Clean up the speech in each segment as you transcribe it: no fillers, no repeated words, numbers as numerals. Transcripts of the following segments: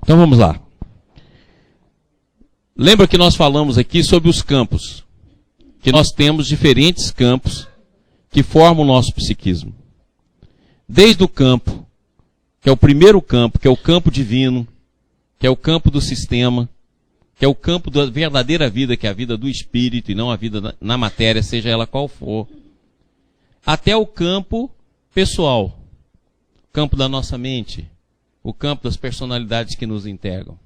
Então vamos lá. Lembra que nós falamos aqui sobre os campos, que nós temos diferentes campos que formam o nosso psiquismo. Desde o campo, que é o primeiro campo, que é o campo divino, que é o campo do sistema, que é o campo da verdadeira vida, que é a vida do espírito e não a vida na matéria, seja ela qual for, até o campo pessoal, o campo da nossa mente, o campo das personalidades que nos integram.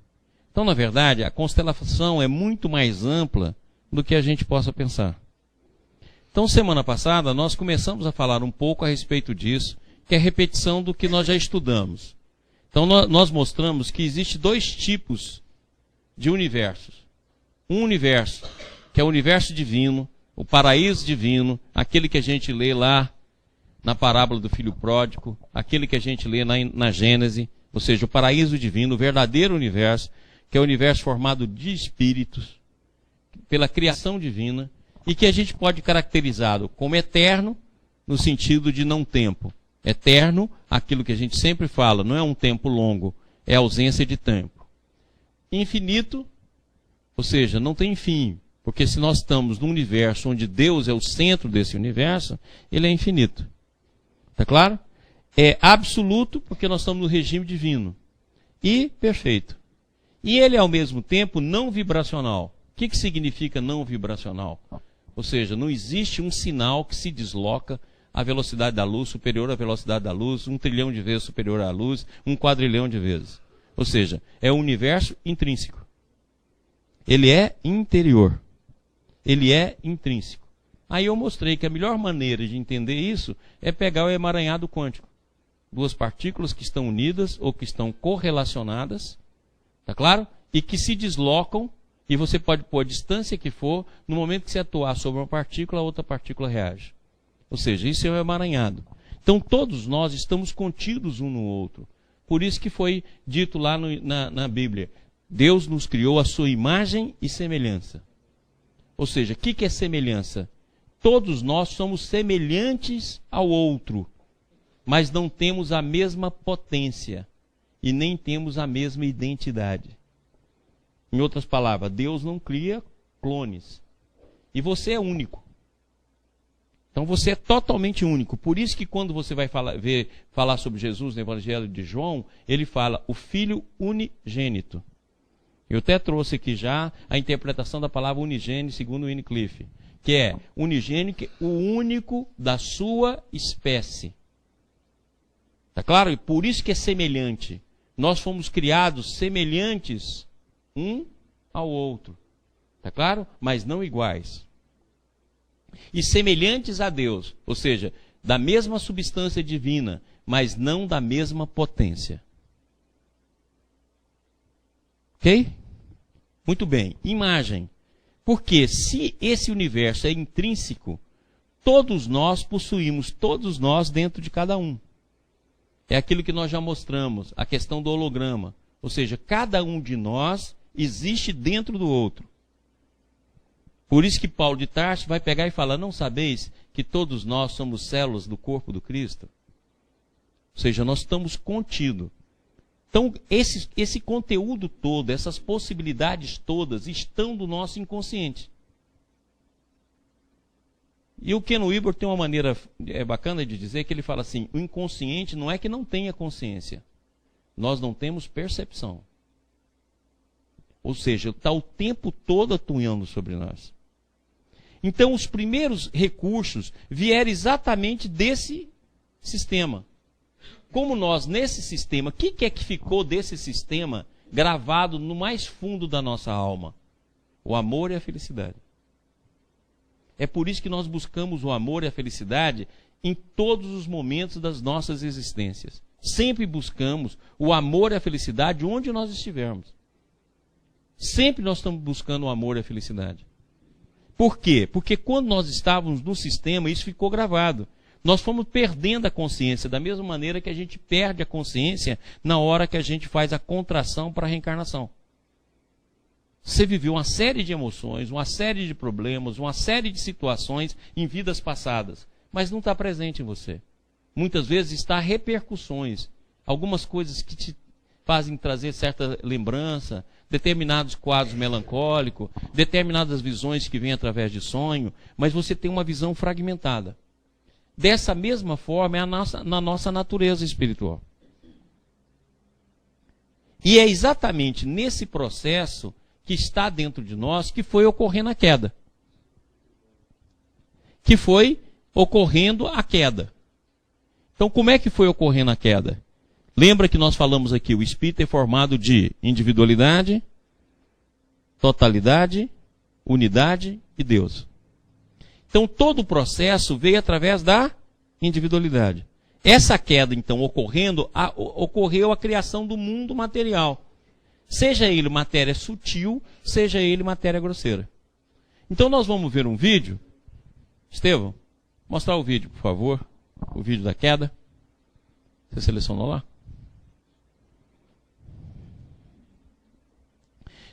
Então, na verdade, a constelação é muito mais ampla do que a gente possa pensar. Então, semana passada, nós começamos a falar um pouco a respeito disso, que é a repetição do que nós já estudamos. Então, nós mostramos que existe dois tipos de universos. Um universo, que é o universo divino, o paraíso divino, aquele que a gente lê lá na parábola do filho pródigo, aquele que a gente lê na Gênese, ou seja, o paraíso divino, o verdadeiro universo, que é o universo formado de espíritos, pela criação divina, e que a gente pode caracterizá-lo como eterno, no sentido de não tempo. Eterno, aquilo que a gente sempre fala, não é um tempo longo, é ausência de tempo. Infinito, ou seja, não tem fim, porque se nós estamos num universo onde Deus é o centro desse universo, ele é infinito. Está claro? É absoluto, porque nós estamos no regime divino. E perfeito. E ele é, ao mesmo tempo, não vibracional. O que significa não vibracional? Ou seja, não existe um sinal que se desloca à velocidade da luz, superior à velocidade da luz, 1 trilhão de vezes superior à luz, 1 quadrilhão de vezes. Ou seja, é um universo intrínseco. Ele é interior. Ele é intrínseco. Aí eu mostrei que a melhor maneira de entender isso é pegar o emaranhado quântico. Duas partículas que estão unidas ou que estão correlacionadas, tá claro? E que se deslocam, e você pode pôr a distância que for, no momento que você atuar sobre uma partícula, a outra partícula reage. Ou seja, isso é o emaranhado. Então todos nós estamos contidos um no outro. Por isso que foi dito lá na Bíblia, Deus nos criou a sua imagem e semelhança. Ou seja, o que é semelhança? Todos nós somos semelhantes ao outro, mas não temos a mesma potência e nem temos a mesma identidade. Em outras palavras, Deus não cria clones. E você é único. Então você é totalmente único. Por isso que quando você vai falar sobre Jesus no Evangelho de João, ele fala o Filho unigênito. Eu até trouxe aqui já a interpretação da palavra unigênito segundo Wycliffe, que é unigênito, o único da sua espécie. Tá claro? E por isso que é semelhante. Nós fomos criados semelhantes um ao outro. Tá claro? Mas não iguais. E semelhantes a Deus, ou seja, da mesma substância divina, mas não da mesma potência. Ok? Muito bem. Imagem. Porque se esse universo é intrínseco, todos nós possuímos, todos nós dentro de cada um. É aquilo que nós já mostramos, a questão do holograma. Ou seja, cada um de nós existe dentro do outro. Por isso que Paulo de Tarso vai pegar e falar, não sabeis que todos nós somos células do corpo do Cristo? Ou seja, nós estamos contidos. Então, esse conteúdo todo, essas possibilidades todas estão do nosso inconsciente. E o Ken Wilber tem uma maneira bacana de dizer que ele fala assim, o inconsciente não é que não tenha consciência, nós não temos percepção. Ou seja, está o tempo todo atuando sobre nós. Então, os primeiros recursos vieram exatamente desse sistema. Como nós, nesse sistema, o que é que ficou desse sistema gravado no mais fundo da nossa alma? O amor e a felicidade. É por isso que nós buscamos o amor e a felicidade em todos os momentos das nossas existências. Sempre buscamos o amor e a felicidade onde nós estivermos. Sempre nós estamos buscando o amor e a felicidade. Por quê? Porque quando nós estávamos no sistema, isso ficou gravado. Nós fomos perdendo a consciência, da mesma maneira que a gente perde a consciência na hora que a gente faz a contração para a reencarnação. Você viveu uma série de emoções, uma série de problemas, uma série de situações em vidas passadas, mas não está presente em você. Muitas vezes está repercussões, algumas coisas que fazem trazer certa lembrança, determinados quadros melancólicos, determinadas visões que vêm através de sonho, mas você tem uma visão fragmentada. Dessa mesma forma é na nossa natureza espiritual. E é exatamente nesse processo que está dentro de nós que foi ocorrendo a queda. Que foi ocorrendo a queda. Então, como é que foi ocorrendo a queda? Lembra que nós falamos aqui, o espírito é formado de individualidade, totalidade, unidade e Deus. Então, todo o processo veio através da individualidade. Essa queda, então, ocorreu a criação do mundo material. Seja ele matéria sutil, seja ele matéria grosseira. Então, nós vamos ver um vídeo. Estevão, mostrar o vídeo, por favor. O vídeo da queda. Você selecionou lá?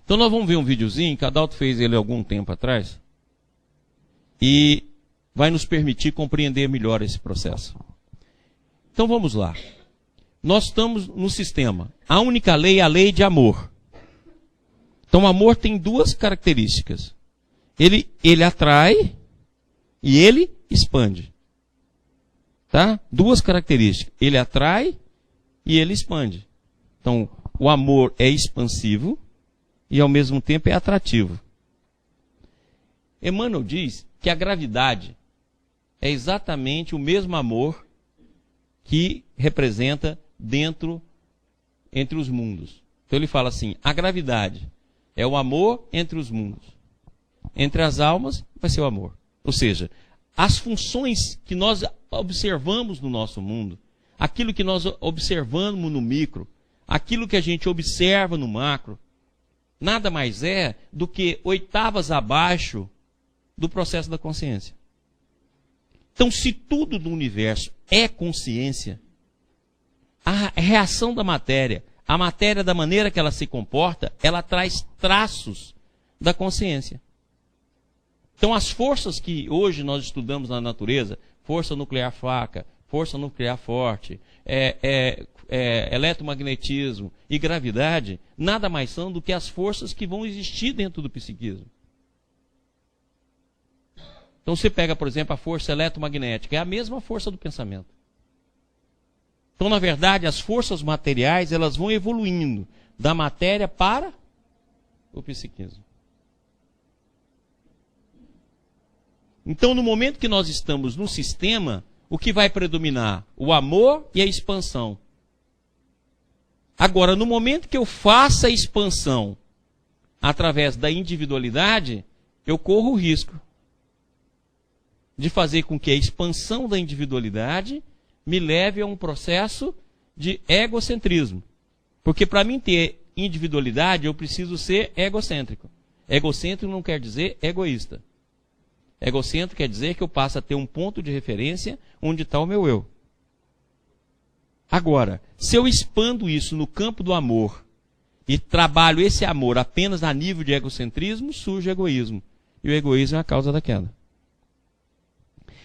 Então nós vamos ver um videozinho, que a Adalto fez ele há algum tempo atrás, e vai nos permitir compreender melhor esse processo. Então vamos lá. Nós estamos no sistema. A única lei é a lei de amor. Então o amor tem duas características. Ele atrai e ele expande. Tá? Duas características. Ele atrai e ele expande. Então o amor é expansivo e ao mesmo tempo é atrativo. Emmanuel diz que a gravidade é exatamente o mesmo amor que representa entre os mundos. Então ele fala assim, a gravidade é o amor entre os mundos. Entre as almas vai ser o amor. Ou seja, as funções que nós observamos no nosso mundo, aquilo que nós observamos no micro, aquilo que a gente observa no macro, nada mais é do que oitavas abaixo do processo da consciência. Então, se tudo do universo é consciência, a reação da matéria, a matéria da maneira que ela se comporta, ela traz traços da consciência. Então, as forças que hoje nós estudamos na natureza, força nuclear fraca, força nuclear forte, eletromagnetismo e gravidade, nada mais são do que as forças que vão existir dentro do psiquismo. Então você pega, por exemplo, a força eletromagnética, é a mesma força do pensamento. Então, na verdade, as forças materiais, elas vão evoluindo da matéria para o psiquismo. Então, no momento que nós estamos no sistema, o que vai predominar? O amor e a expansão. Agora, no momento que eu faço a expansão através da individualidade, eu corro o risco de fazer com que a expansão da individualidade me leve a um processo de egocentrismo. Porque para mim ter individualidade, eu preciso ser egocêntrico. Egocêntrico não quer dizer egoísta. Egocêntrico quer dizer que eu passo a ter um ponto de referência onde está o meu eu. Agora, se eu expando isso no campo do amor e trabalho esse amor apenas a nível de egocentrismo, surge o egoísmo. E o egoísmo é a causa da queda.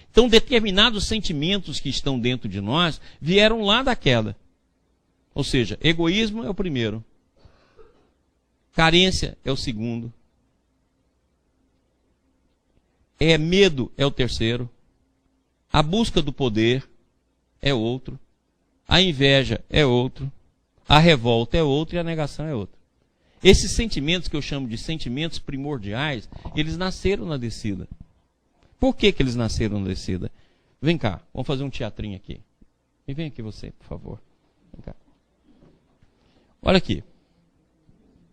Então, determinados sentimentos que estão dentro de nós vieram lá da queda. Ou seja, egoísmo é o primeiro. Carência é o segundo. Medo é o terceiro. A busca do poder é outro. A inveja é outro. A revolta é outro e a negação é outro. Esses sentimentos que eu chamo de sentimentos primordiais, eles nasceram na descida. Por que eles nasceram na descida? Vem cá, vamos fazer um teatrinho aqui. E vem aqui você, por favor. Vem cá. Olha aqui.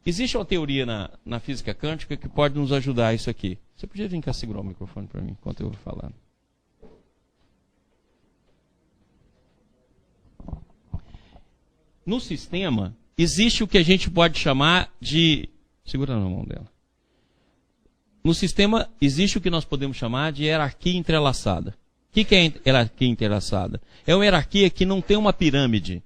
Existe uma teoria na física quântica que pode nos ajudar a isso aqui. Você podia vir cá segurar o microfone para mim, enquanto eu vou falando. No sistema, existe o que a gente pode chamar de... Segura na mão dela. No sistema, existe o que nós podemos chamar de hierarquia entrelaçada. O que é hierarquia entrelaçada? É uma hierarquia que não tem uma pirâmide,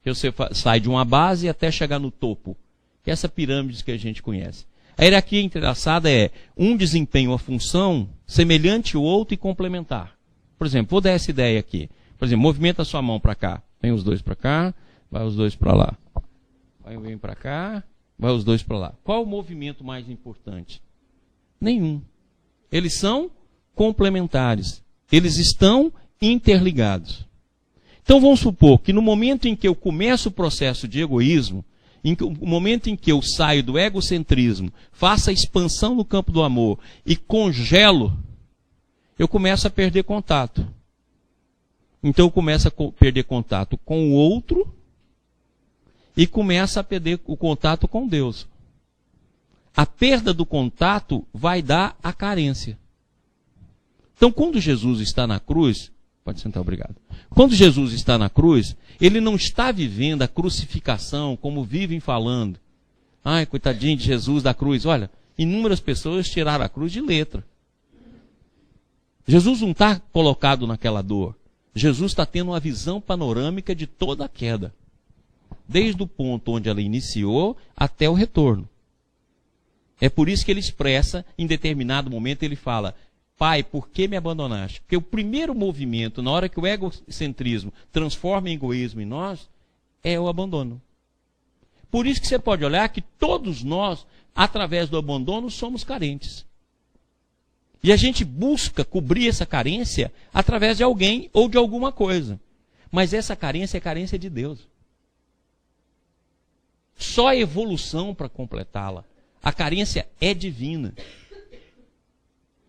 que você sai de uma base até chegar no topo. Que é essa pirâmide que a gente conhece. A hierarquia entrelaçada é um desempenho uma função semelhante ao outro e complementar. Por exemplo, vou dar essa ideia aqui. Por exemplo, movimenta a sua mão para cá. Vem os dois para cá, vai os dois para lá. Aí vem para cá, vai os dois para lá. Qual é o movimento mais importante? Nenhum. Eles são complementares. Eles estão interligados. Então vamos supor que no momento em que eu começo o processo de egoísmo, no momento em que eu saio do egocentrismo, faço a expansão no campo do amor e congelo, eu começo a perder contato. Então eu começo a perder contato com o outro e começo a perder o contato com Deus. A perda do contato vai dar a carência. Então quando Jesus está na cruz, pode sentar, obrigado. Quando Jesus está na cruz, ele não está vivendo a crucificação como vivem falando. Ai, coitadinho de Jesus da cruz. Olha, inúmeras pessoas tiraram a cruz de letra. Jesus não está colocado naquela dor. Jesus está tendo uma visão panorâmica de toda a queda. Desde o ponto onde ela iniciou até o retorno. É por isso que ele expressa, em determinado momento, ele fala: Pai, por que me abandonaste? Porque o primeiro movimento, na hora que o egocentrismo transforma em egoísmo em nós, é o abandono. Por isso que você pode olhar que todos nós, através do abandono, somos carentes. E a gente busca cobrir essa carência através de alguém ou de alguma coisa. Mas essa carência é carência de Deus. Só a evolução para completá-la. A carência é divina.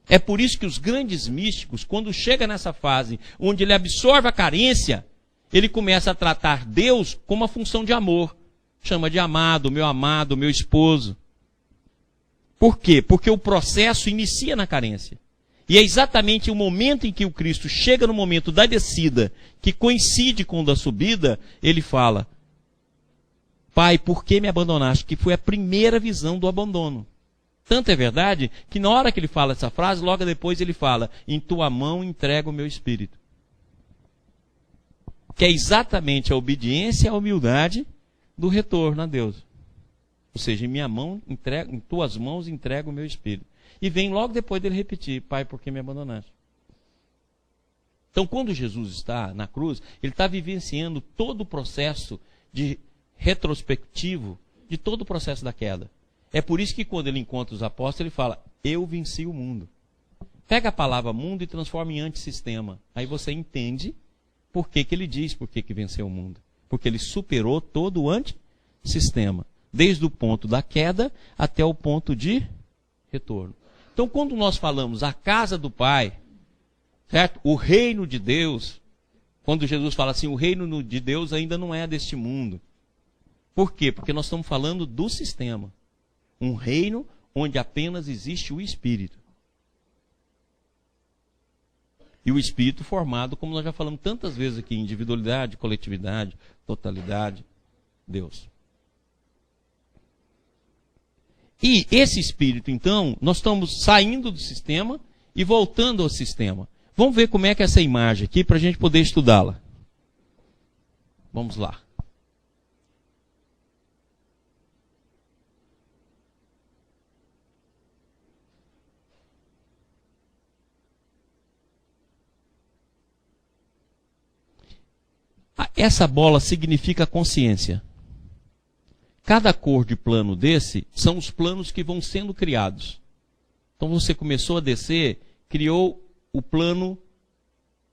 É por isso que os grandes místicos, quando chega nessa fase onde ele absorve a carência, ele começa a tratar Deus como uma função de amor. Chama de amado, meu esposo. Por quê? Porque o processo inicia na carência. E é exatamente o momento em que o Cristo chega no momento da descida, que coincide com o da subida, ele fala: Pai, por que me abandonaste? Que foi a primeira visão do abandono. Tanto é verdade que na hora que ele fala essa frase, logo depois ele fala: em tua mão entrego o meu espírito. Que é exatamente a obediência e a humildade do retorno a Deus. Ou seja, em tuas mãos entrego o meu espírito. E vem logo depois dele repetir: Pai, por que me abandonaste? Então, quando Jesus está na cruz, ele está vivenciando todo o processo de retrospectivo de todo o processo da queda. É por isso que quando ele encontra os apóstolos, ele fala: eu venci o mundo. Pega a palavra mundo e transforma em antissistema. Aí você entende por que ele diz por que venceu o mundo. Porque ele superou todo o antissistema. Desde o ponto da queda até o ponto de retorno. Então, quando nós falamos a casa do Pai, certo? O reino de Deus, quando Jesus fala assim, o reino de Deus ainda não é deste mundo. Por quê? Porque nós estamos falando do sistema. Um reino onde apenas existe o Espírito. E o Espírito formado, como nós já falamos tantas vezes aqui, individualidade, coletividade, totalidade, Deus. E esse Espírito, então, nós estamos saindo do sistema e voltando ao sistema. Vamos ver como é que é essa imagem aqui para a gente poder estudá-la. Vamos lá. Essa bola significa consciência. Cada cor de plano desse são os planos que vão sendo criados. Então você começou a descer, criou o plano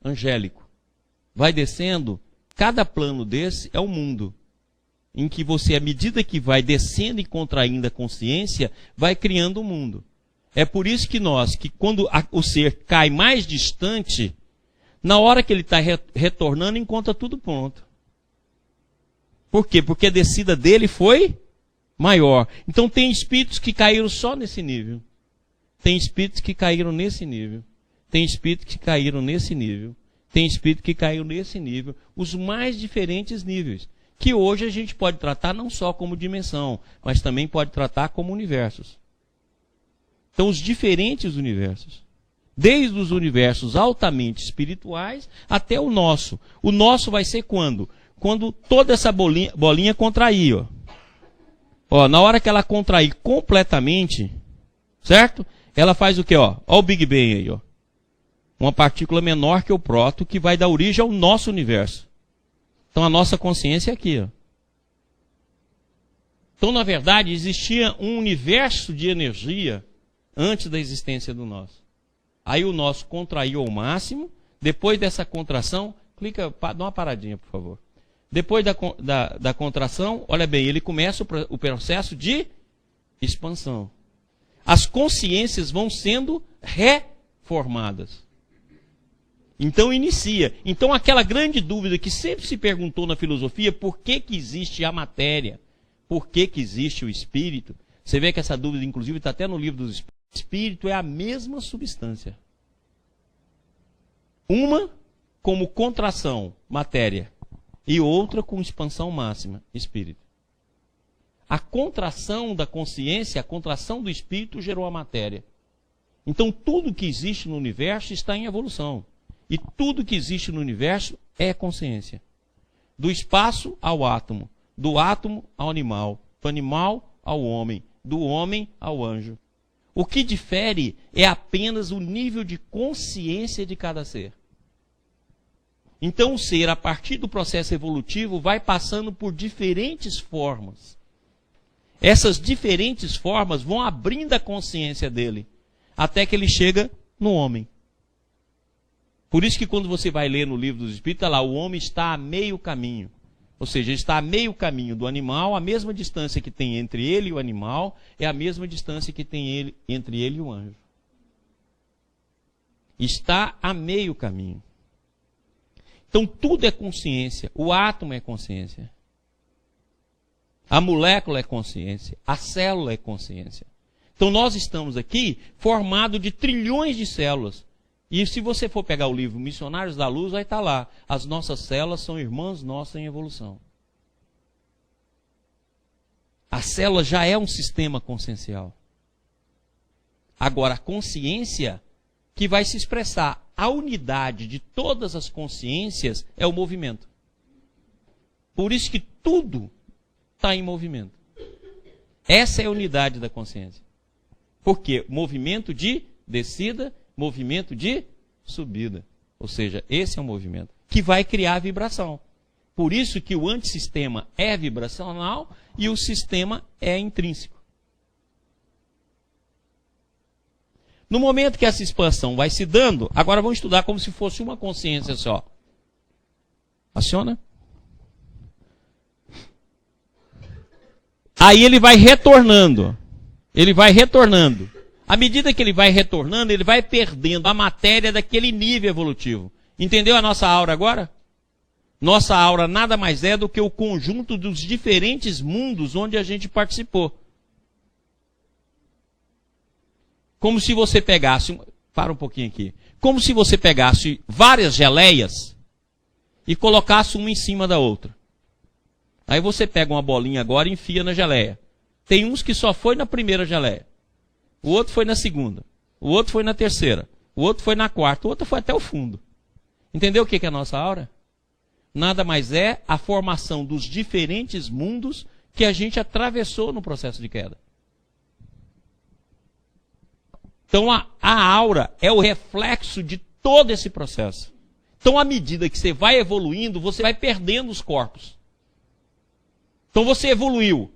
angélico. Vai descendo, cada plano desse é o mundo. Em que você, à medida que vai descendo e contraindo a consciência, vai criando o mundo. É por isso que quando o ser cai mais distante, na hora que ele está retornando, encontra tudo pronto. Por quê? Porque a descida dele foi maior. Então tem espíritos que caíram só nesse nível. Tem espíritos que caíram nesse nível. Tem espíritos que caíram nesse nível. Tem espíritos que caíram nesse nível. Os mais diferentes níveis. Que hoje a gente pode tratar não só como dimensão, mas também pode tratar como universos. Então os diferentes universos. Desde os universos altamente espirituais até o nosso. O nosso vai ser quando? Quando toda essa bolinha contrair. Ó, na hora que ela contrair completamente, certo? Ela faz o quê? Ó o Big Bang aí. Ó. Uma partícula menor que o próton que vai dar origem ao nosso universo. Então a nossa consciência é aqui. Ó. Então, na verdade, existia um universo de energia antes da existência do nosso. Aí o nosso contraiu ao máximo. Depois dessa contração, dá uma paradinha, por favor. Depois da contração, olha bem, ele começa o processo de expansão. As consciências vão sendo reformadas. Então inicia. Então aquela grande dúvida que sempre se perguntou na filosofia, por que existe a matéria? Por que existe o espírito? Você vê que essa dúvida, inclusive, está até no livro dos espíritos. O espírito é a mesma substância. Uma como contração, matéria, e outra com expansão máxima, espírito. A contração da consciência, a contração do espírito gerou a matéria. Então tudo que existe no universo está em evolução. E tudo que existe no universo é consciência. Do espaço ao átomo, do átomo ao animal, do animal ao homem, do homem ao anjo. O que difere é apenas o nível de consciência de cada ser. Então o ser, a partir do processo evolutivo, vai passando por diferentes formas. Essas diferentes formas vão abrindo a consciência dele, até que ele chega no homem. Por isso que quando você vai ler no livro dos Espíritos, está lá, o homem está a meio caminho. Ou seja, ele está a meio caminho do animal, a mesma distância que tem entre ele e o animal, é a mesma distância que tem entre ele e o anjo. Está a meio caminho. Então tudo é consciência, o átomo é consciência. A molécula é consciência, a célula é consciência. Então nós estamos aqui formados de trilhões de células. E se você for pegar o livro Missionários da Luz, vai estar lá. As nossas células são irmãs nossas em evolução. A célula já é um sistema consciencial. Agora, a consciência que vai se expressar, a unidade de todas as consciências é o movimento. Por isso que tudo está em movimento. Essa é a unidade da consciência. Por quê? Movimento de descida, movimento de subida. Ou seja, esse é um movimento que vai criar vibração. Por isso que o antissistema é vibracional e o sistema é intrínseco. No momento que essa expansão vai se dando, agora vamos estudar como se fosse uma consciência só. Aciona. Aí ele vai retornando. Ele vai retornando. À medida que ele vai retornando, ele vai perdendo a matéria daquele nível evolutivo. Entendeu a nossa aura agora? Nossa aura nada mais é do que o conjunto dos diferentes mundos onde a gente participou. Como se você pegasse... Para um pouquinho aqui. Como se você pegasse várias geleias e colocasse uma em cima da outra. Aí você pega uma bolinha agora e enfia na geleia. Tem uns que só foi na primeira geleia. O outro foi na segunda. O outro foi na terceira. O outro foi na quarta. O outro foi até o fundo. Entendeu o que é a nossa aura? Nada mais é a formação dos diferentes mundos que a gente atravessou no processo de queda. Então a aura é o reflexo de todo esse processo. Então à medida que você vai evoluindo, você vai perdendo os corpos. Então você evoluiu,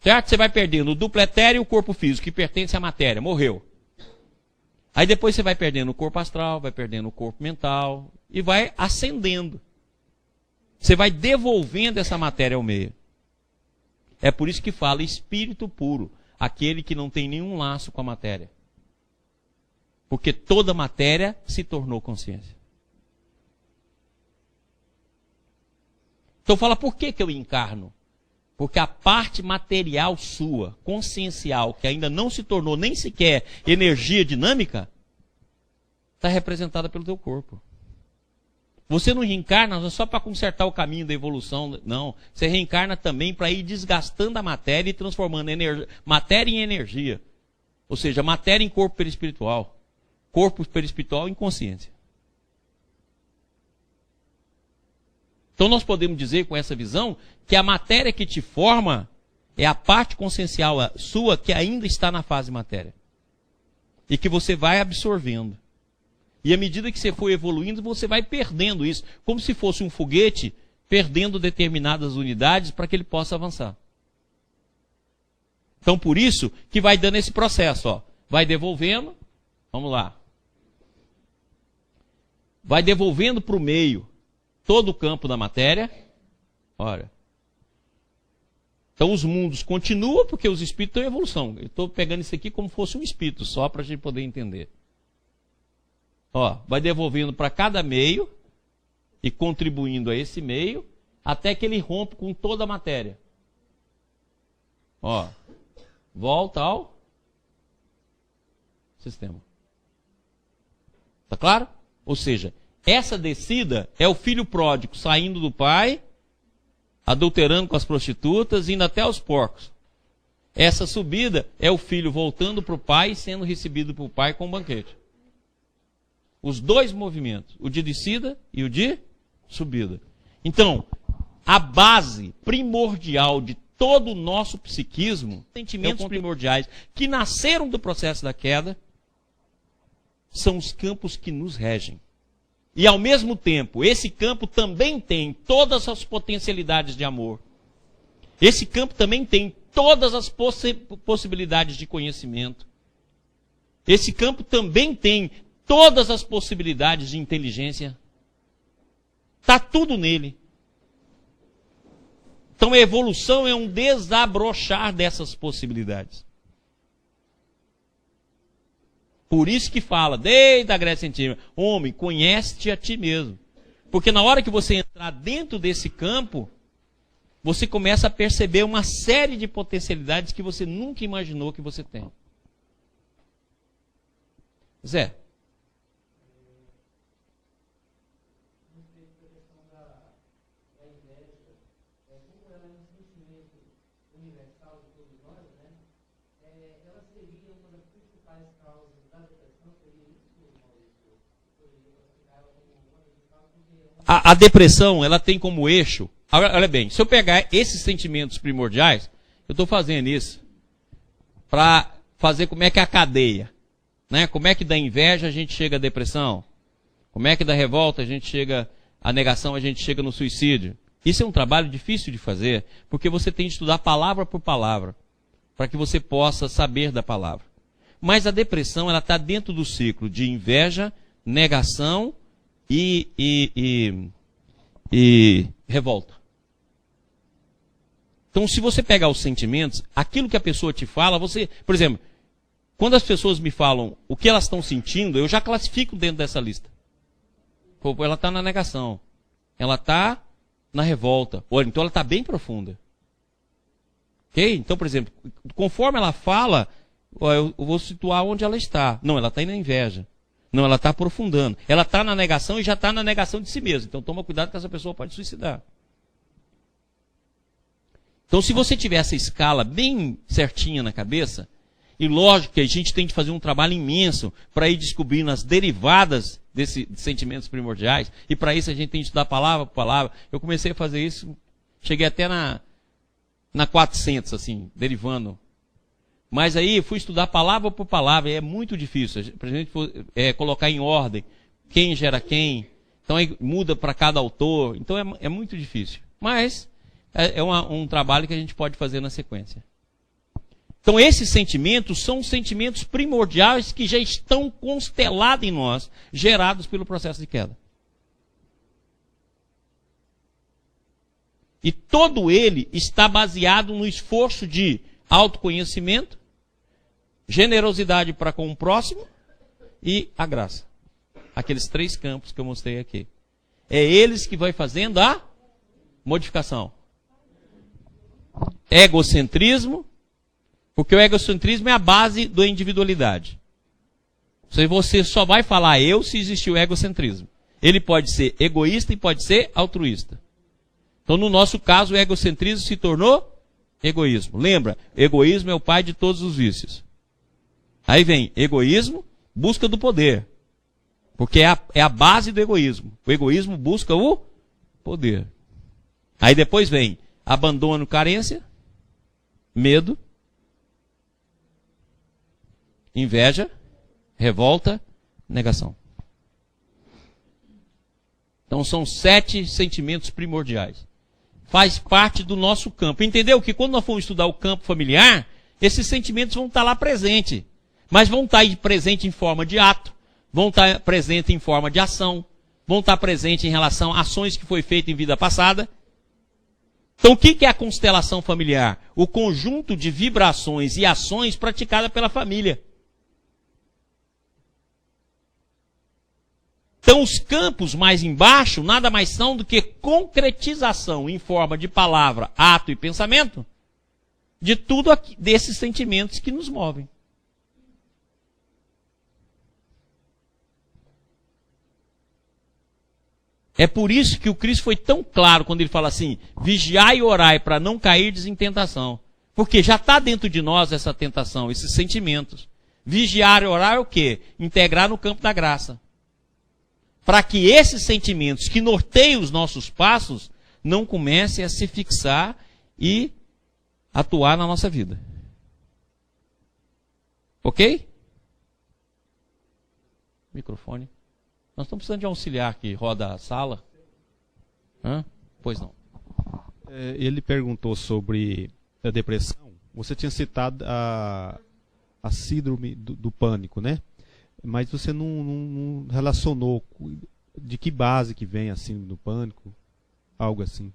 certo? Você vai perdendo o duplo etéreo e o corpo físico, que pertence à matéria, morreu. Aí depois você vai perdendo o corpo astral, vai perdendo o corpo mental e vai ascendendo. Você vai devolvendo essa matéria ao meio. É por isso que fala espírito puro, aquele que não tem nenhum laço com a matéria. Porque toda matéria se tornou consciência. Então fala, por que eu encarno? Porque a parte material sua, consciencial, que ainda não se tornou nem sequer energia dinâmica, está representada pelo teu corpo. Você não reencarna só para consertar o caminho da evolução, não. Você reencarna também para ir desgastando a matéria e transformando matéria em energia. Ou seja, matéria em corpo perispiritual. Corpo perispiritual em consciência. Então nós podemos dizer com essa visão que a matéria que te forma é a parte consciencial sua que ainda está na fase matéria. E que você vai absorvendo. E à medida que você for evoluindo, você vai perdendo isso. Como se fosse um foguete perdendo determinadas unidades para que ele possa avançar. Então, por isso que vai dando esse processo, ó. Vai devolvendo, vamos lá. Vai devolvendo para o meio todo o campo da matéria. Olha. Então, os mundos continuam porque os espíritos estão em evolução. Eu estou pegando isso aqui como fosse um espírito, só para a gente poder entender. Ó, vai devolvendo para cada meio e contribuindo a esse meio até que ele rompe com toda a matéria. Ó, volta ao sistema. Tá claro? Ou seja, essa descida é o filho pródigo saindo do pai, adulterando com as prostitutas, indo até os porcos. Essa subida é o filho voltando para o pai e sendo recebido pelo pai com um banquete. Os dois movimentos, o de descida e o de subida. Então, a base primordial de todo o nosso psiquismo, sentimentos primordiais que nasceram do processo da queda, são os campos que nos regem. E ao mesmo tempo, esse campo também tem todas as potencialidades de amor. Esse campo também tem todas as possibilidades de conhecimento. Esse campo também tem todas as possibilidades de inteligência. Está tudo nele. Então a evolução é um desabrochar dessas possibilidades. Por isso que fala, desde a Grécia Antiga, homem, conhece-te a ti mesmo. Porque na hora que você entrar dentro desse campo, você começa a perceber uma série de potencialidades que você nunca imaginou que você tem. Zé. A depressão, ela tem como eixo... Olha bem, se eu pegar esses sentimentos primordiais, eu estou fazendo isso para fazer como é que é a cadeia. Né? Como é que da inveja a gente chega à depressão? Como é que da revolta a gente chega à negação, a gente chega no suicídio? Isso é um trabalho difícil de fazer, porque você tem de estudar palavra por palavra, para que você possa saber da palavra. Mas a depressão, ela está dentro do ciclo de inveja, negação e revolta. Então, se você pegar os sentimentos, aquilo que a pessoa te fala, você... Por exemplo, quando as pessoas me falam o que elas estão sentindo, eu já classifico dentro dessa lista. Pô, ela está na negação. Ela está na revolta. Olha, então ela está bem profunda. Ok? Então, por exemplo, conforme ela fala, eu vou situar onde ela está. Não, ela está na inveja. Não, ela está aprofundando. Ela está na negação e já está na negação de si mesma. Então, toma cuidado que essa pessoa pode suicidar. Então, se você tiver essa escala bem certinha na cabeça, e lógico que a gente tem que fazer um trabalho imenso para ir descobrindo as derivadas desses sentimentos primordiais, e para isso a gente tem que estudar palavra por palavra. Eu comecei a fazer isso, cheguei até na 400, assim, derivando. Mas aí fui estudar palavra por palavra, e é muito difícil. Para a gente colocar em ordem quem gera quem, então aí muda para cada autor, então é muito difícil. Mas é um trabalho que a gente pode fazer na sequência. Então esses sentimentos são sentimentos primordiais que já estão constelados em nós, gerados pelo processo de queda. E todo ele está baseado no esforço de autoconhecimento, generosidade para com o próximo e a graça. Aqueles 3 campos que eu mostrei aqui. É eles que vai fazendo a modificação. Egocentrismo, porque o egocentrismo é a base da individualidade. Você só vai falar eu se existir o egocentrismo. Ele pode ser egoísta e pode ser altruísta. Então, no nosso caso, o egocentrismo se tornou egoísmo. Lembra, egoísmo é o pai de todos os vícios. Aí vem egoísmo, busca do poder. Porque é a base do egoísmo. O egoísmo busca o poder. Aí depois vem abandono, carência, medo, inveja, revolta, negação. Então são 7 sentimentos primordiais. Faz parte do nosso campo. Entendeu que quando nós formos estudar o campo familiar, esses sentimentos vão estar lá presentes. Mas vão estar presentes em forma de ato, vão estar presentes em forma de ação, vão estar presentes em relação a ações que foi feita em vida passada. Então, o que é a constelação familiar? O conjunto de vibrações e ações praticadas pela família. Então, os campos mais embaixo nada mais são do que concretização em forma de palavra, ato e pensamento de tudo aqui, desses sentimentos que nos movem. É por isso que o Cristo foi tão claro quando ele fala assim, vigiai e orai para não cairdes em tentação. Porque já está dentro de nós essa tentação, esses sentimentos. Vigiar e orar é o quê? Integrar no campo da graça. Para que esses sentimentos que norteiam os nossos passos não comecem a se fixar e atuar na nossa vida. Ok? Microfone. Nós estamos precisando de um auxiliar que roda a sala. Hã? Pois não. Ele perguntou sobre a depressão. Você tinha citado a síndrome do pânico, né? Mas você não relacionou de que base que vem a síndrome do pânico, algo assim.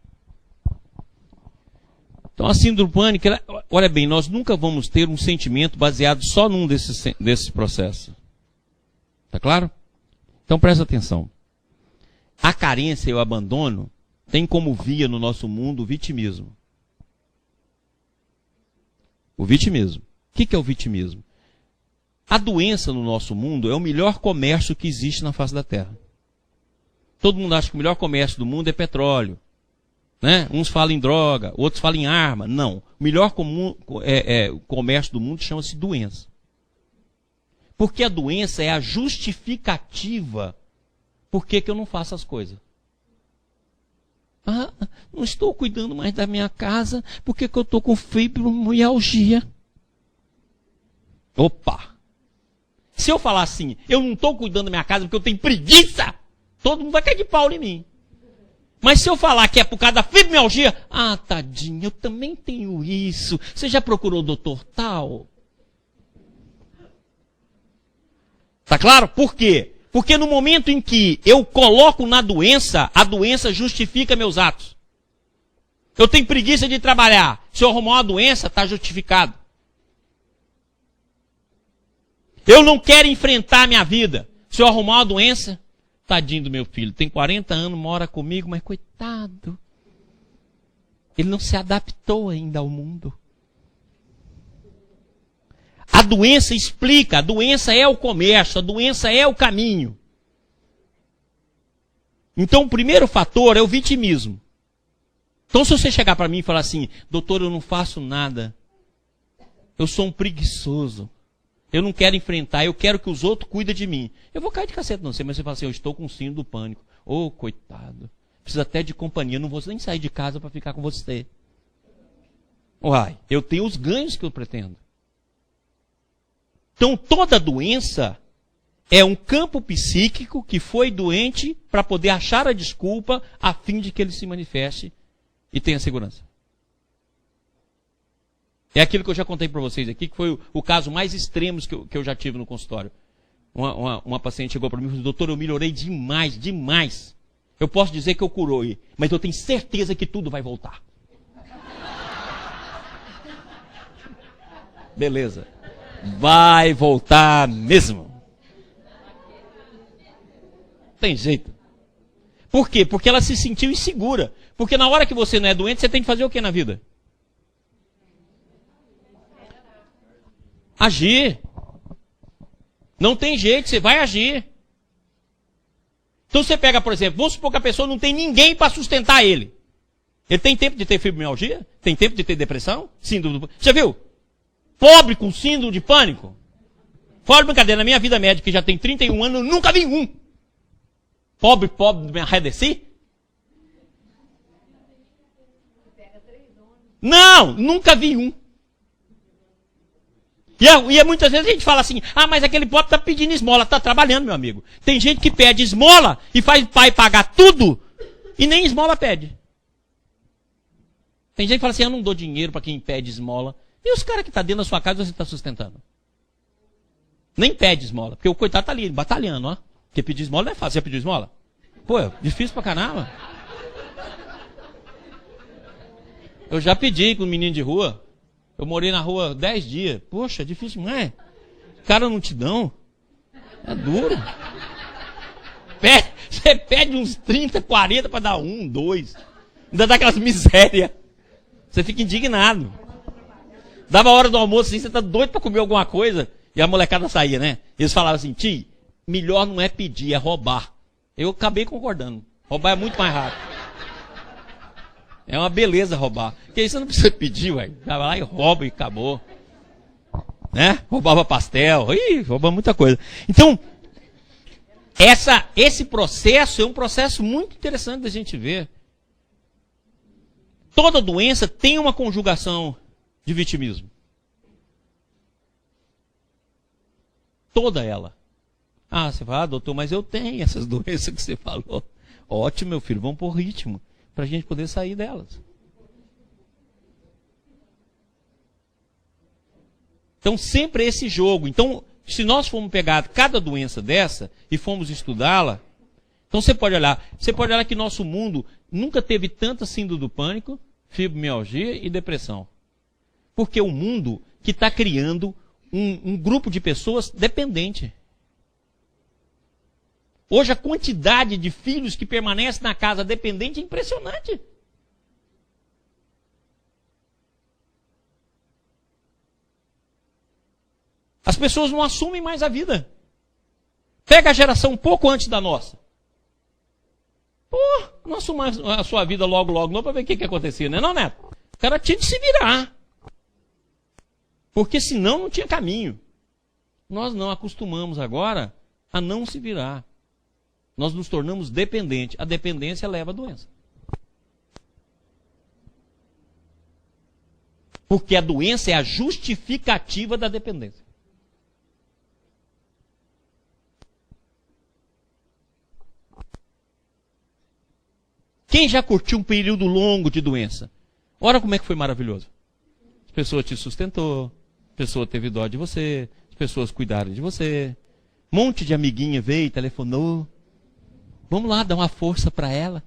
Então a síndrome do pânico, olha bem, nós nunca vamos ter um sentimento baseado só num desses processos. Tá claro? Então presta atenção. A carência e o abandono tem como via no nosso mundo o vitimismo. O vitimismo. O que é o vitimismo? A doença no nosso mundo é o melhor comércio que existe na face da Terra. Todo mundo acha que o melhor comércio do mundo é petróleo. Né? Uns falam em droga, outros falam em arma. Não. O melhor comércio do mundo chama-se doença. Porque a doença é a justificativa por que eu não faço as coisas. Ah, não estou cuidando mais da minha casa porque eu estou com fibromialgia. Opa! Se eu falar assim, eu não estou cuidando da minha casa porque eu tenho preguiça, todo mundo vai cair de pau em mim. Mas se eu falar que é por causa da fibromialgia, ah, tadinho, eu também tenho isso. Você já procurou o doutor tal? Tá claro? Por quê? Porque no momento em que eu coloco na doença, a doença justifica meus atos. Eu tenho preguiça de trabalhar. Se eu arrumar uma doença, está justificado. Eu não quero enfrentar a minha vida. Se eu arrumar uma doença, tadinho do meu filho, tem 40 anos, mora comigo, mas coitado. Ele não se adaptou ainda ao mundo. A doença explica, a doença é o comércio, a doença é o caminho. Então o primeiro fator é o vitimismo. Então se você chegar para mim e falar assim, doutor, eu não faço nada, eu sou um preguiçoso, eu não quero enfrentar, eu quero que os outros cuidem de mim. Eu vou cair de cacete, não sei, mas você fala assim, eu estou com síndrome do pânico. Ô, coitado, precisa até de companhia, eu não vou nem sair de casa para ficar com você. Uai, eu tenho os ganhos que eu pretendo. Então toda doença é um campo psíquico que foi doente para poder achar a desculpa a fim de que ele se manifeste e tenha segurança. É aquilo que eu já contei para vocês aqui, que foi o caso mais extremo que eu já tive no consultório. Uma paciente chegou para mim e falou, doutor, eu melhorei demais, demais. Eu posso dizer que eu curei, mas eu tenho certeza que tudo vai voltar. Beleza. Vai voltar mesmo. Tem jeito. Por quê? Porque ela se sentiu insegura. Porque na hora que você não é doente, você tem que fazer o que na vida? Agir. Não tem jeito, você vai agir. Então você pega, por exemplo, vamos supor que a pessoa não tem ninguém para sustentar ele. Ele tem tempo de ter fibromialgia? Tem tempo de ter depressão? Síndrome do... Você viu? Pobre com síndrome de pânico. Fora de brincadeira, na minha vida médica, que já tem 31 anos, eu nunca vi um. Pobre, me arredeci? Não, nunca vi um. E muitas vezes a gente fala assim, ah, mas aquele pobre está pedindo esmola, está trabalhando, meu amigo. Tem gente que pede esmola e faz o pai pagar tudo e nem esmola pede. Tem gente que fala assim, eu não dou dinheiro para quem pede esmola. E os caras que estão dentro da sua casa você está sustentando? Nem pede esmola, porque o coitado está ali, batalhando, ó. Porque pedir esmola não é fácil. Você já pediu esmola? Pô, é difícil pra caramba. Eu já pedi com um menino de rua. Eu morei na rua 10 dias. Poxa, é difícil, não é? Os caras não te dão. É duro. Você pede uns 30, 40 para dar 1, 2. Ainda dá aquelas misérias. Você fica indignado. Dava a hora do almoço assim, você tá doido para comer alguma coisa. E a molecada saía, né? Eles falavam assim, tio, melhor não é pedir, é roubar. Eu acabei concordando. Roubar é muito mais rápido. É uma beleza roubar. Porque aí você não precisa pedir, ué. Vai lá e rouba e acabou. Né? Roubava pastel. Ih, roubava muita coisa. Então, esse processo é um processo muito interessante da gente ver. Toda doença tem uma conjugação de vitimismo. Toda ela. Ah, você fala, doutor, mas eu tenho essas doenças que você falou. Ótimo, meu filho, vamos por ritmo, para a gente poder sair delas. Então, sempre esse jogo. Então, se nós formos pegar cada doença dessa e formos estudá-la, então você pode olhar que nosso mundo nunca teve tanta síndrome do pânico, fibromialgia e depressão. Porque o mundo que está criando um grupo de pessoas dependente. Hoje a quantidade de filhos que permanecem na casa dependente é impressionante. As pessoas não assumem mais a vida. Pega a geração um pouco antes da nossa. Pô, não assuma a sua vida logo, não, para ver o que acontecia, né, não, Neto? O cara tinha de se virar. Porque senão não tinha caminho. Nós não acostumamos agora a não se virar. Nós nos tornamos dependentes. A dependência leva a doença. Porque a doença é a justificativa da dependência. Quem já curtiu um período longo de doença? Olha como é que foi maravilhoso. As pessoas te sustentou, a pessoa teve dó de você, as pessoas cuidaram de você. Um monte de amiguinha veio, telefonou. Vamos lá, dar uma força para ela.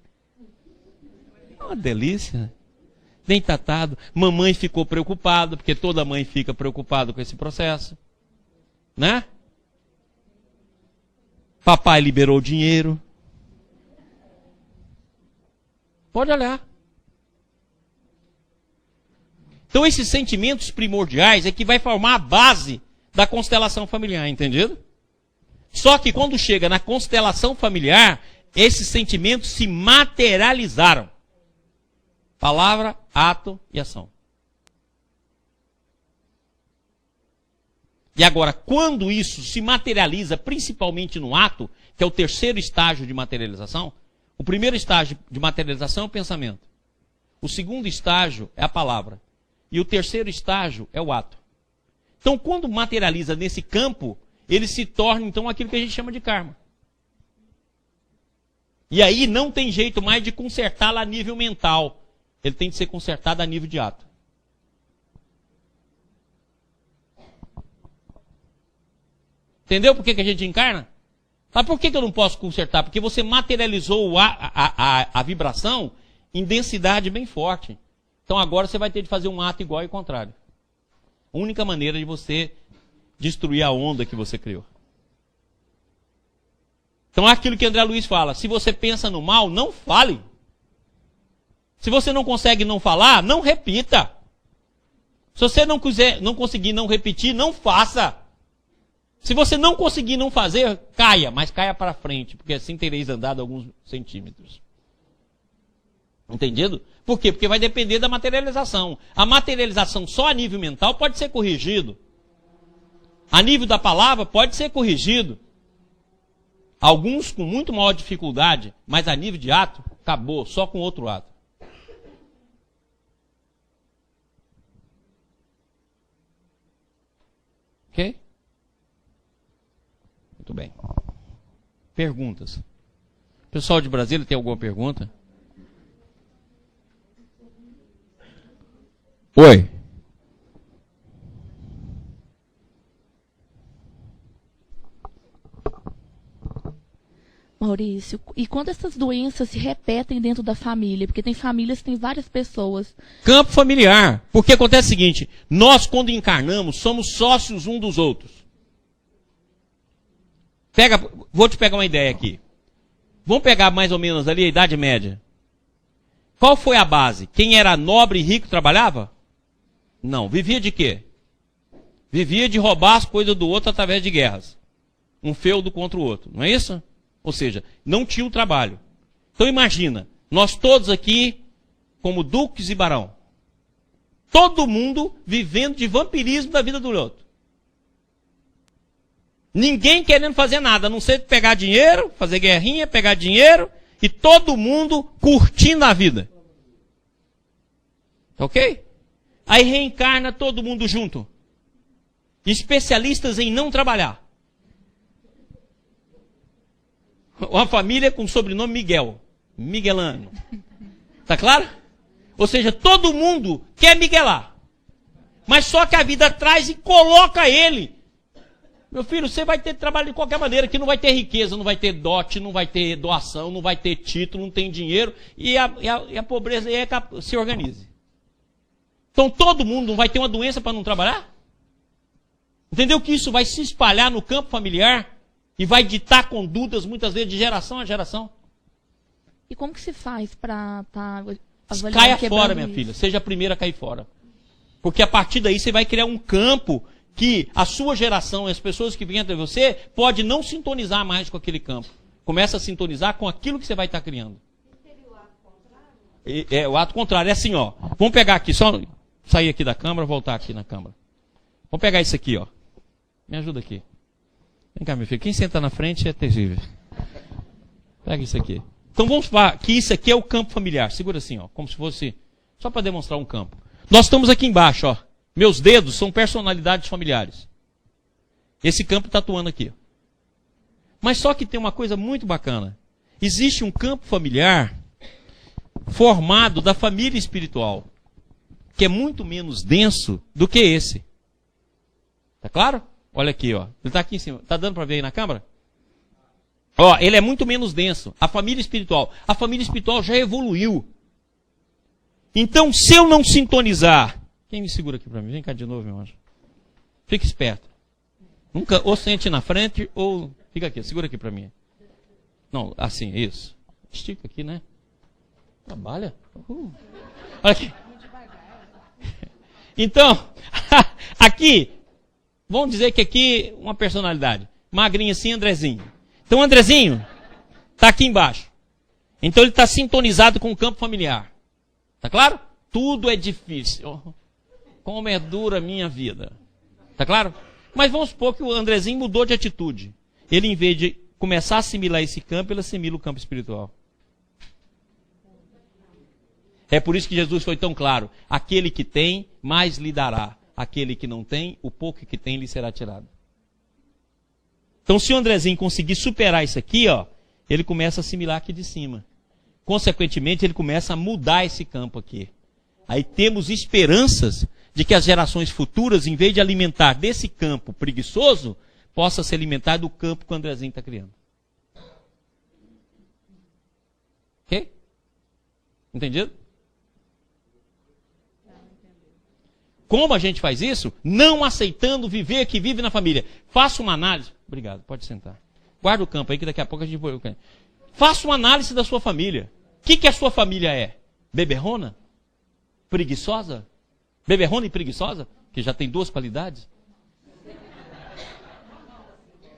Uma delícia. Nem tratado. Mamãe ficou preocupada, porque toda mãe fica preocupada com esse processo. Né? Papai liberou o dinheiro. Pode olhar. Então esses sentimentos primordiais é que vai formar a base da constelação familiar, entendido? Só que quando chega na constelação familiar, esses sentimentos se materializaram. Palavra, ato e ação. E agora, quando isso se materializa, principalmente no ato, que é o terceiro estágio de materialização, o primeiro estágio de materialização é o pensamento. O segundo estágio é a palavra. E o terceiro estágio é o ato. Então, quando materializa nesse campo, ele se torna, então, aquilo que a gente chama de karma. E aí não tem jeito mais de consertá-la a nível mental. Ele tem de ser consertado a nível de ato. Entendeu por que a gente encarna? Sabe por que eu não posso consertar? Porque você materializou a vibração em densidade bem forte. Então agora você vai ter de fazer um ato igual e contrário. A única maneira de você destruir a onda que você criou. Então é aquilo que André Luiz fala. Se você pensa no mal, não fale. Se você não consegue não falar, não repita. Se você não conseguir não repetir, não faça. Se você não conseguir não fazer, caia, mas caia para frente, porque assim tereis andado alguns centímetros. Entendido? Por quê? Porque vai depender da materialização. A materialização só a nível mental pode ser corrigido. A nível da palavra pode ser corrigido. Alguns com muito maior dificuldade, mas a nível de ato, acabou, só com outro ato. Ok? Muito bem. Perguntas. Pessoal de Brasília, tem alguma pergunta? Oi. Maurício, e quando essas doenças se repetem dentro da família? Porque tem famílias que têm várias pessoas. Campo familiar. Porque acontece o seguinte, nós quando encarnamos, somos sócios um dos outros. Vou te pegar uma ideia aqui. Vamos pegar mais ou menos ali a Idade Média. Qual foi a base? Quem era nobre e rico trabalhava? Não. Vivia de quê? Vivia de roubar as coisas do outro através de guerras. Um feudo contra o outro. Não é isso? Ou seja, não tinha o trabalho. Então imagina, nós todos aqui, como duques e barão. Todo mundo vivendo de vampirismo da vida do outro. Ninguém querendo fazer nada, a não ser pegar dinheiro, fazer guerrinha, pegar dinheiro, e todo mundo curtindo a vida. Ok? Aí reencarna todo mundo junto. Especialistas em não trabalhar. Uma família com o sobrenome Miguel. Miguelano. Tá claro? Ou seja, todo mundo quer miguelar. Mas só que a vida traz e coloca ele. Meu filho, você vai ter trabalho de qualquer maneira, que não vai ter riqueza, não vai ter dote, não vai ter doação, não vai ter título, não tem dinheiro, e a pobreza aí se organize. Então todo mundo não vai ter uma doença para não trabalhar? Entendeu que isso vai se espalhar no campo familiar e vai ditar condutas muitas vezes de geração a geração? E como que se faz para avaliar? Caia fora, minha filha. Seja a primeira a cair fora. Porque a partir daí você vai criar um campo que a sua geração, as pessoas que vêm até você, pode não sintonizar mais com aquele campo. Começa a sintonizar com aquilo que você vai estar criando. É o ato contrário. É assim, ó. Vamos pegar aqui, só sair aqui da câmara, voltar aqui na câmara. Vamos pegar isso aqui, ó. Me ajuda aqui. Vem cá, meu filho. Quem senta na frente é terrível. Pega isso aqui. Então vamos falar que isso aqui é o campo familiar. Segura assim, ó. Como se fosse, só para demonstrar um campo. Nós estamos aqui embaixo, ó. Meus dedos são personalidades familiares. Esse campo está atuando aqui. Mas só que tem uma coisa muito bacana. Existe um campo familiar formado da família espiritual, que é muito menos denso do que esse. Tá claro? Olha aqui, ó. Ele está aqui em cima. Tá dando para ver aí na câmera? Ó, ele é muito menos denso. A família espiritual. A família espiritual já evoluiu. Então, se eu não sintonizar... Quem me segura aqui para mim? Vem cá de novo, meu anjo. Fique esperto. Nunca ou sente na frente ou... Fica aqui, segura aqui para mim. Não, assim, isso. Estica aqui, né? Trabalha. Olha aqui. Então, aqui, vamos dizer que aqui uma personalidade. Magrinho assim, Andrezinho. Então, Andrezinho está aqui embaixo. Então, ele está sintonizado com o campo familiar. Tá claro? Tudo é difícil. Como é dura a minha vida. Tá claro? Mas vamos supor que o Andrezinho mudou de atitude. Ele, em vez de começar a assimilar esse campo, ele assimila o campo espiritual. É por isso que Jesus foi tão claro. Aquele que tem, mais lhe dará. Aquele que não tem, o pouco que tem lhe será tirado. Então, se o Andrezinho conseguir superar isso aqui, ó, ele começa a assimilar aqui de cima. Consequentemente, ele começa a mudar esse campo aqui. Aí temos esperanças de que as gerações futuras, em vez de alimentar desse campo preguiçoso, possa se alimentar do campo que o Andrezinho está criando. Ok? Entendido? Como a gente faz isso? Não aceitando viver que vive na família. Faça uma análise. Obrigado, pode sentar. Guarda o campo aí que daqui a pouco a gente vai... Faça uma análise da sua família. O que a sua família é? Beberrona? Preguiçosa? Beberrona e preguiçosa? Que já tem duas qualidades?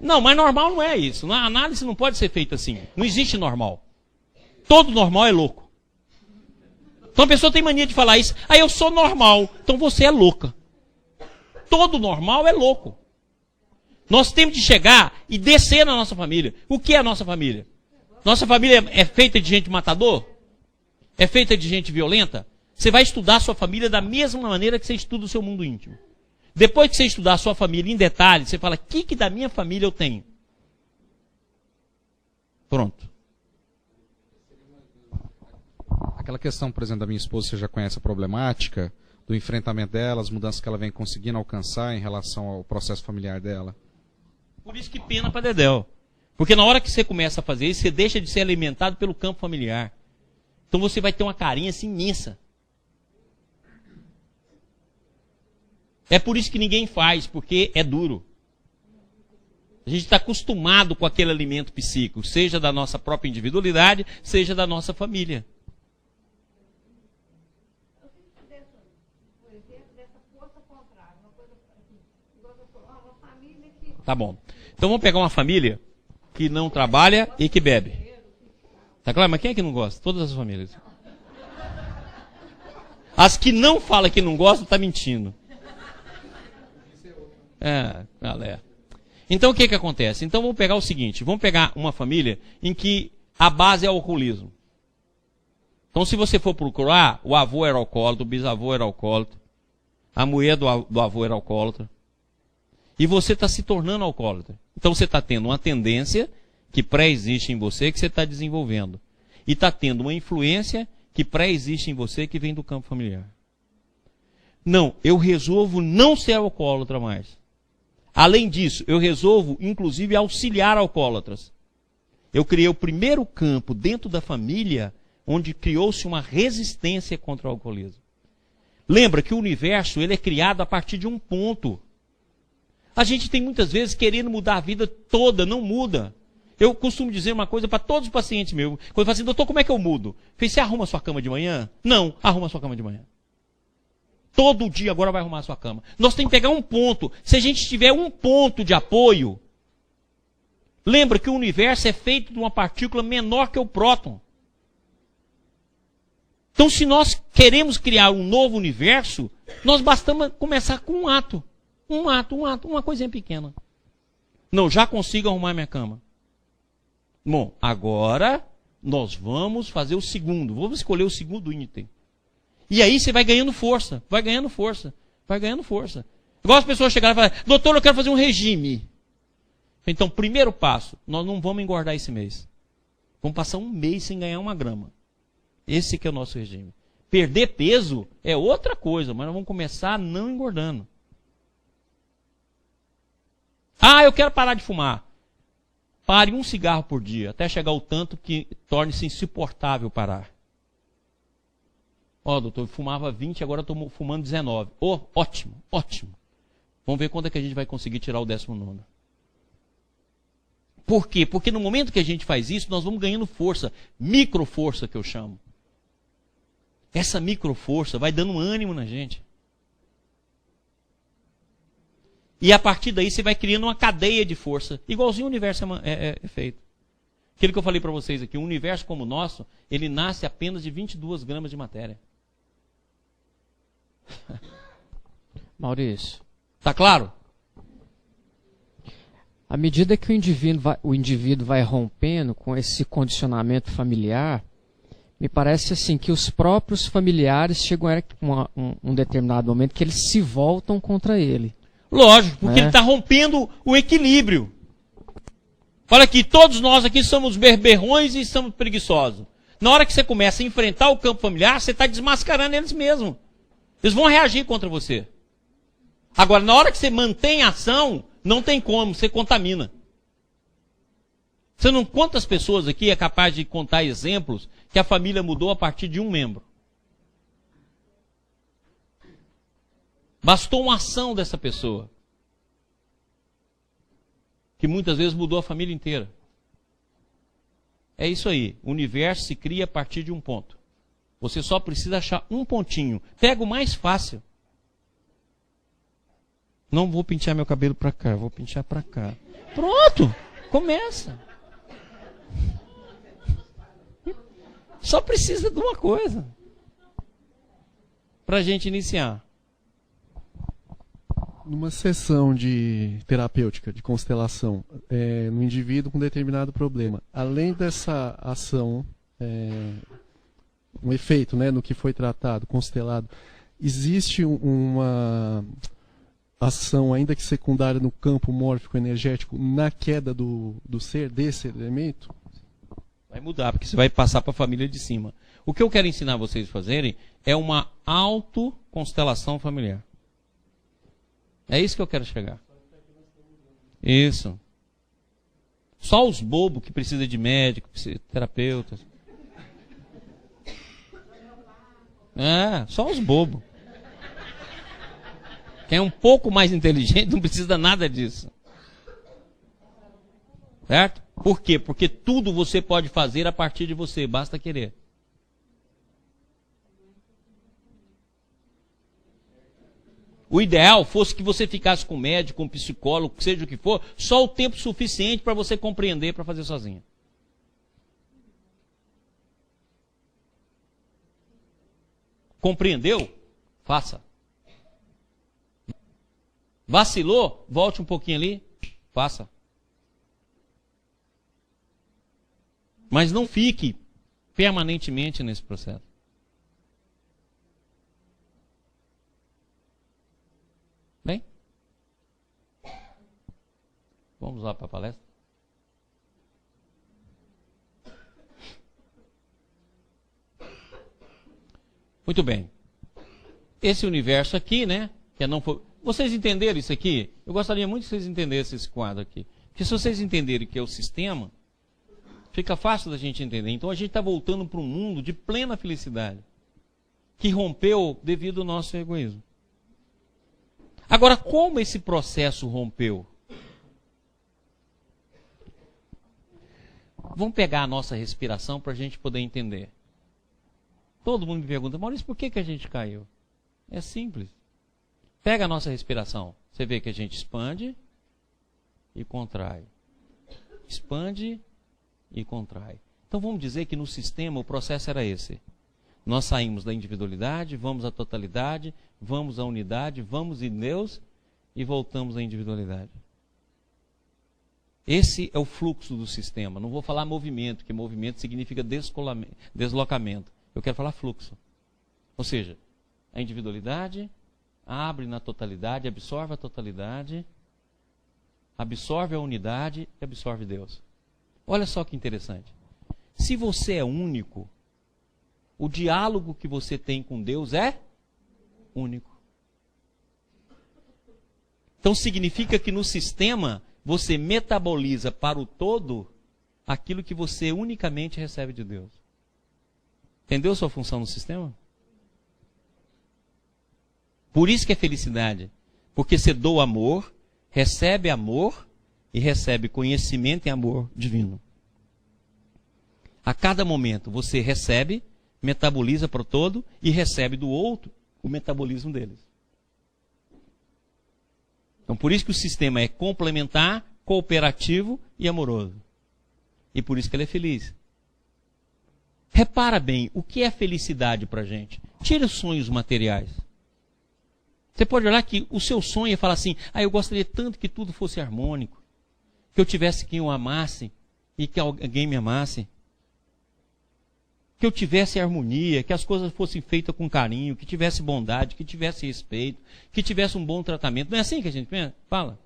Não, mas normal não é isso. A análise não pode ser feita assim. Não existe normal. Todo normal é louco. Então a pessoa tem mania de falar isso. Ah, eu sou normal. Então você é louca. Todo normal é louco. Nós temos de chegar e descer na nossa família. O que é a nossa família? Nossa família é feita de gente matador? É feita de gente violenta? Você vai estudar a sua família da mesma maneira que você estuda o seu mundo íntimo. Depois que você estudar a sua família em detalhes, você fala, o que da minha família eu tenho? Pronto. Aquela questão, por exemplo, da minha esposa, você já conhece a problemática, do enfrentamento dela, as mudanças que ela vem conseguindo alcançar em relação ao processo familiar dela. Por isso que pena para Dedéu. Porque na hora que você começa a fazer isso, você deixa de ser alimentado pelo campo familiar. Então você vai ter uma carência imensa. É por isso que ninguém faz, porque é duro. A gente está acostumado com aquele alimento psíquico, seja da nossa própria individualidade, seja da nossa família. Tá bom. Então vamos pegar uma família que não trabalha e que bebe. Tá claro? Mas quem é que não gosta? Todas as famílias. As que não falam que não gostam, tá mentindo. Galera. Então o que acontece? Então vamos pegar o seguinte, vamos pegar uma família em que a base é o alcoolismo. Então se você for procurar, o avô era alcoólatra, o bisavô era alcoólatra, a mulher do avô era alcoólatra, e você está se tornando alcoólatra. Então você está tendo uma tendência que pré-existe em você, que você está desenvolvendo. E está tendo uma influência que pré-existe em você, que vem do campo familiar. Não, eu resolvo não ser alcoólatra mais. Além disso, eu resolvo, inclusive, auxiliar alcoólatras. Eu criei o primeiro campo dentro da família onde criou-se uma resistência contra o alcoolismo. Lembra que o universo ele é criado a partir de um ponto. A gente tem muitas vezes querendo mudar a vida toda, não muda. Eu costumo dizer uma coisa para todos os pacientes meus. Quando eu falo assim, doutor, como é que eu mudo? Você arruma a sua cama de manhã? Não, arruma a sua cama de manhã. Todo dia agora vai arrumar a sua cama. Nós temos que pegar um ponto. Se a gente tiver um ponto de apoio, lembra que o universo é feito de uma partícula menor que o próton. Então, se nós queremos criar um novo universo, nós bastamos começar com um ato. Uma coisinha pequena. Não, já consigo arrumar minha cama. Bom, agora nós vamos fazer o segundo. Vamos escolher o segundo item. E aí você vai ganhando força, vai ganhando força, vai ganhando força. Igual as pessoas chegaram e falaram, doutor, eu quero fazer um regime. Então, primeiro passo, nós não vamos engordar esse mês. Vamos passar um mês sem ganhar uma grama. Esse que é o nosso regime. Perder peso é outra coisa, mas nós vamos começar não engordando. Ah, eu quero parar de fumar. Pare um cigarro por dia, até chegar ao tanto que torne-se insuportável parar. Ó, doutor, eu fumava 20, agora estou fumando 19. Oh, ótimo, ótimo. Vamos ver quando é que a gente vai conseguir tirar o 19º. Por quê? Porque no momento que a gente faz isso, nós vamos ganhando força. Microforça, que eu chamo. Essa microforça vai dando ânimo na gente. E a partir daí você vai criando uma cadeia de força. Igualzinho o universo é feito. Aquilo que eu falei para vocês aqui, um universo como o nosso, ele nasce apenas de 22 gramas de matéria. Maurício. Tá claro? À medida que o indivíduo vai rompendo com esse condicionamento familiar, me parece assim que os próprios familiares chegam a um determinado momento que eles se voltam contra ele. Lógico, porque ele está rompendo o equilíbrio. Olha aqui, todos nós aqui somos berberrões e somos preguiçosos. Na hora que você começa a enfrentar o campo familiar, você está desmascarando eles mesmos. Eles vão reagir contra você. Agora, na hora que você mantém a ação, não tem como, você contamina. Você não, quantas pessoas aqui é capaz de contar exemplos que a família mudou a partir de um membro? Bastou uma ação dessa pessoa, que muitas vezes mudou a família inteira. É isso aí, o universo se cria a partir de um ponto. Você só precisa achar um pontinho. Pega o mais fácil. Não vou pentear meu cabelo para cá, vou pentear para cá. Pronto, começa. Só precisa de uma coisa para a gente iniciar. Numa sessão de terapêutica, de constelação, no indivíduo com determinado problema, além dessa ação, um efeito, né, no que foi tratado, constelado, existe uma ação, ainda que secundária, no campo mórfico energético, na queda do ser, desse elemento? Vai mudar, porque você vai passar para a família de cima. O que eu quero ensinar vocês a fazerem é uma autoconstelação familiar. É isso que eu quero chegar. Isso. Só os bobos que precisam de médico, terapeutas. Só os bobos. Quem é um pouco mais inteligente não precisa nada disso. Certo? Por quê? Porque tudo você pode fazer a partir de você, basta querer. O ideal fosse que você ficasse com um médico, com um psicólogo, seja o que for, só o tempo suficiente para você compreender, para fazer sozinho. Compreendeu? Faça. Vacilou? Volte um pouquinho ali, faça. Mas não fique permanentemente nesse processo. Bem? Vamos lá para a palestra? Muito bem. Esse universo aqui, né? Que não foi... Vocês entenderam isso aqui? Eu gostaria muito que vocês entendessem esse quadro aqui. Porque se vocês entenderem que é o sistema, fica fácil da gente entender. Então a gente está voltando para um mundo de plena felicidade, que rompeu devido ao nosso egoísmo. Agora, como esse processo rompeu? Vamos pegar a nossa respiração para a gente poder entender. Todo mundo me pergunta, Maurício, por que a gente caiu? É simples. Pega a nossa respiração. Você vê que a gente expande e contrai. Expande e contrai. Então vamos dizer que no sistema o processo era esse. Nós saímos da individualidade, vamos à totalidade, vamos à unidade, vamos em Deus e voltamos à individualidade. Esse é o fluxo do sistema. Não vou falar movimento, porque movimento significa deslocamento. Eu quero falar fluxo. Ou seja, a individualidade abre na totalidade, absorve a totalidade, absorve a unidade e absorve Deus. Olha só que interessante. Se você é único, o diálogo que você tem com Deus é único. Então significa que no sistema você metaboliza para o todo aquilo que você unicamente recebe de Deus. Entendeu sua função no sistema? Por isso que é felicidade. Porque você doa amor e recebe conhecimento e amor divino. A cada momento você recebe, metaboliza para o todo e recebe do outro o metabolismo deles. Então por isso que o sistema é complementar, cooperativo e amoroso. E por isso que ele é feliz. Repara bem, o que é felicidade para a gente? Tira os sonhos materiais. Você pode olhar que o seu sonho é falar assim, eu gostaria tanto que tudo fosse harmônico, que eu tivesse quem eu amasse e que alguém me amasse, que eu tivesse harmonia, que as coisas fossem feitas com carinho, que tivesse bondade, que tivesse respeito, que tivesse um bom tratamento. Não é assim que a gente fala?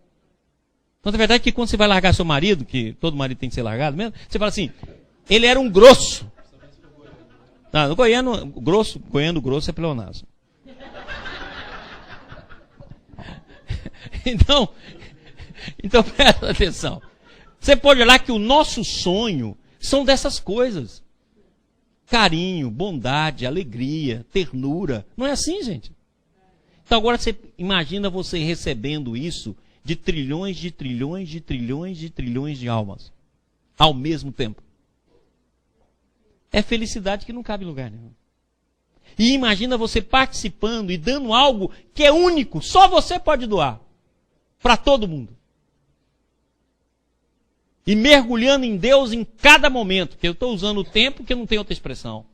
Então, na verdade, que quando você vai largar seu marido, que todo marido tem que ser largado mesmo, você fala assim, ele era um grosso. Não, no goiano grosso é pleonasmo. Então presta atenção. Você pode olhar que o nosso sonho são dessas coisas. Carinho, bondade, alegria, ternura. Não é assim, gente? Então agora você imagina você recebendo isso de trilhões de trilhões de trilhões de trilhões de almas. Ao mesmo tempo. É felicidade que não cabe em lugar nenhum. E imagina você participando e dando algo que é único. Só você pode doar. Para todo mundo. E mergulhando em Deus em cada momento. Porque eu estou usando o tempo que não tem outra expressão.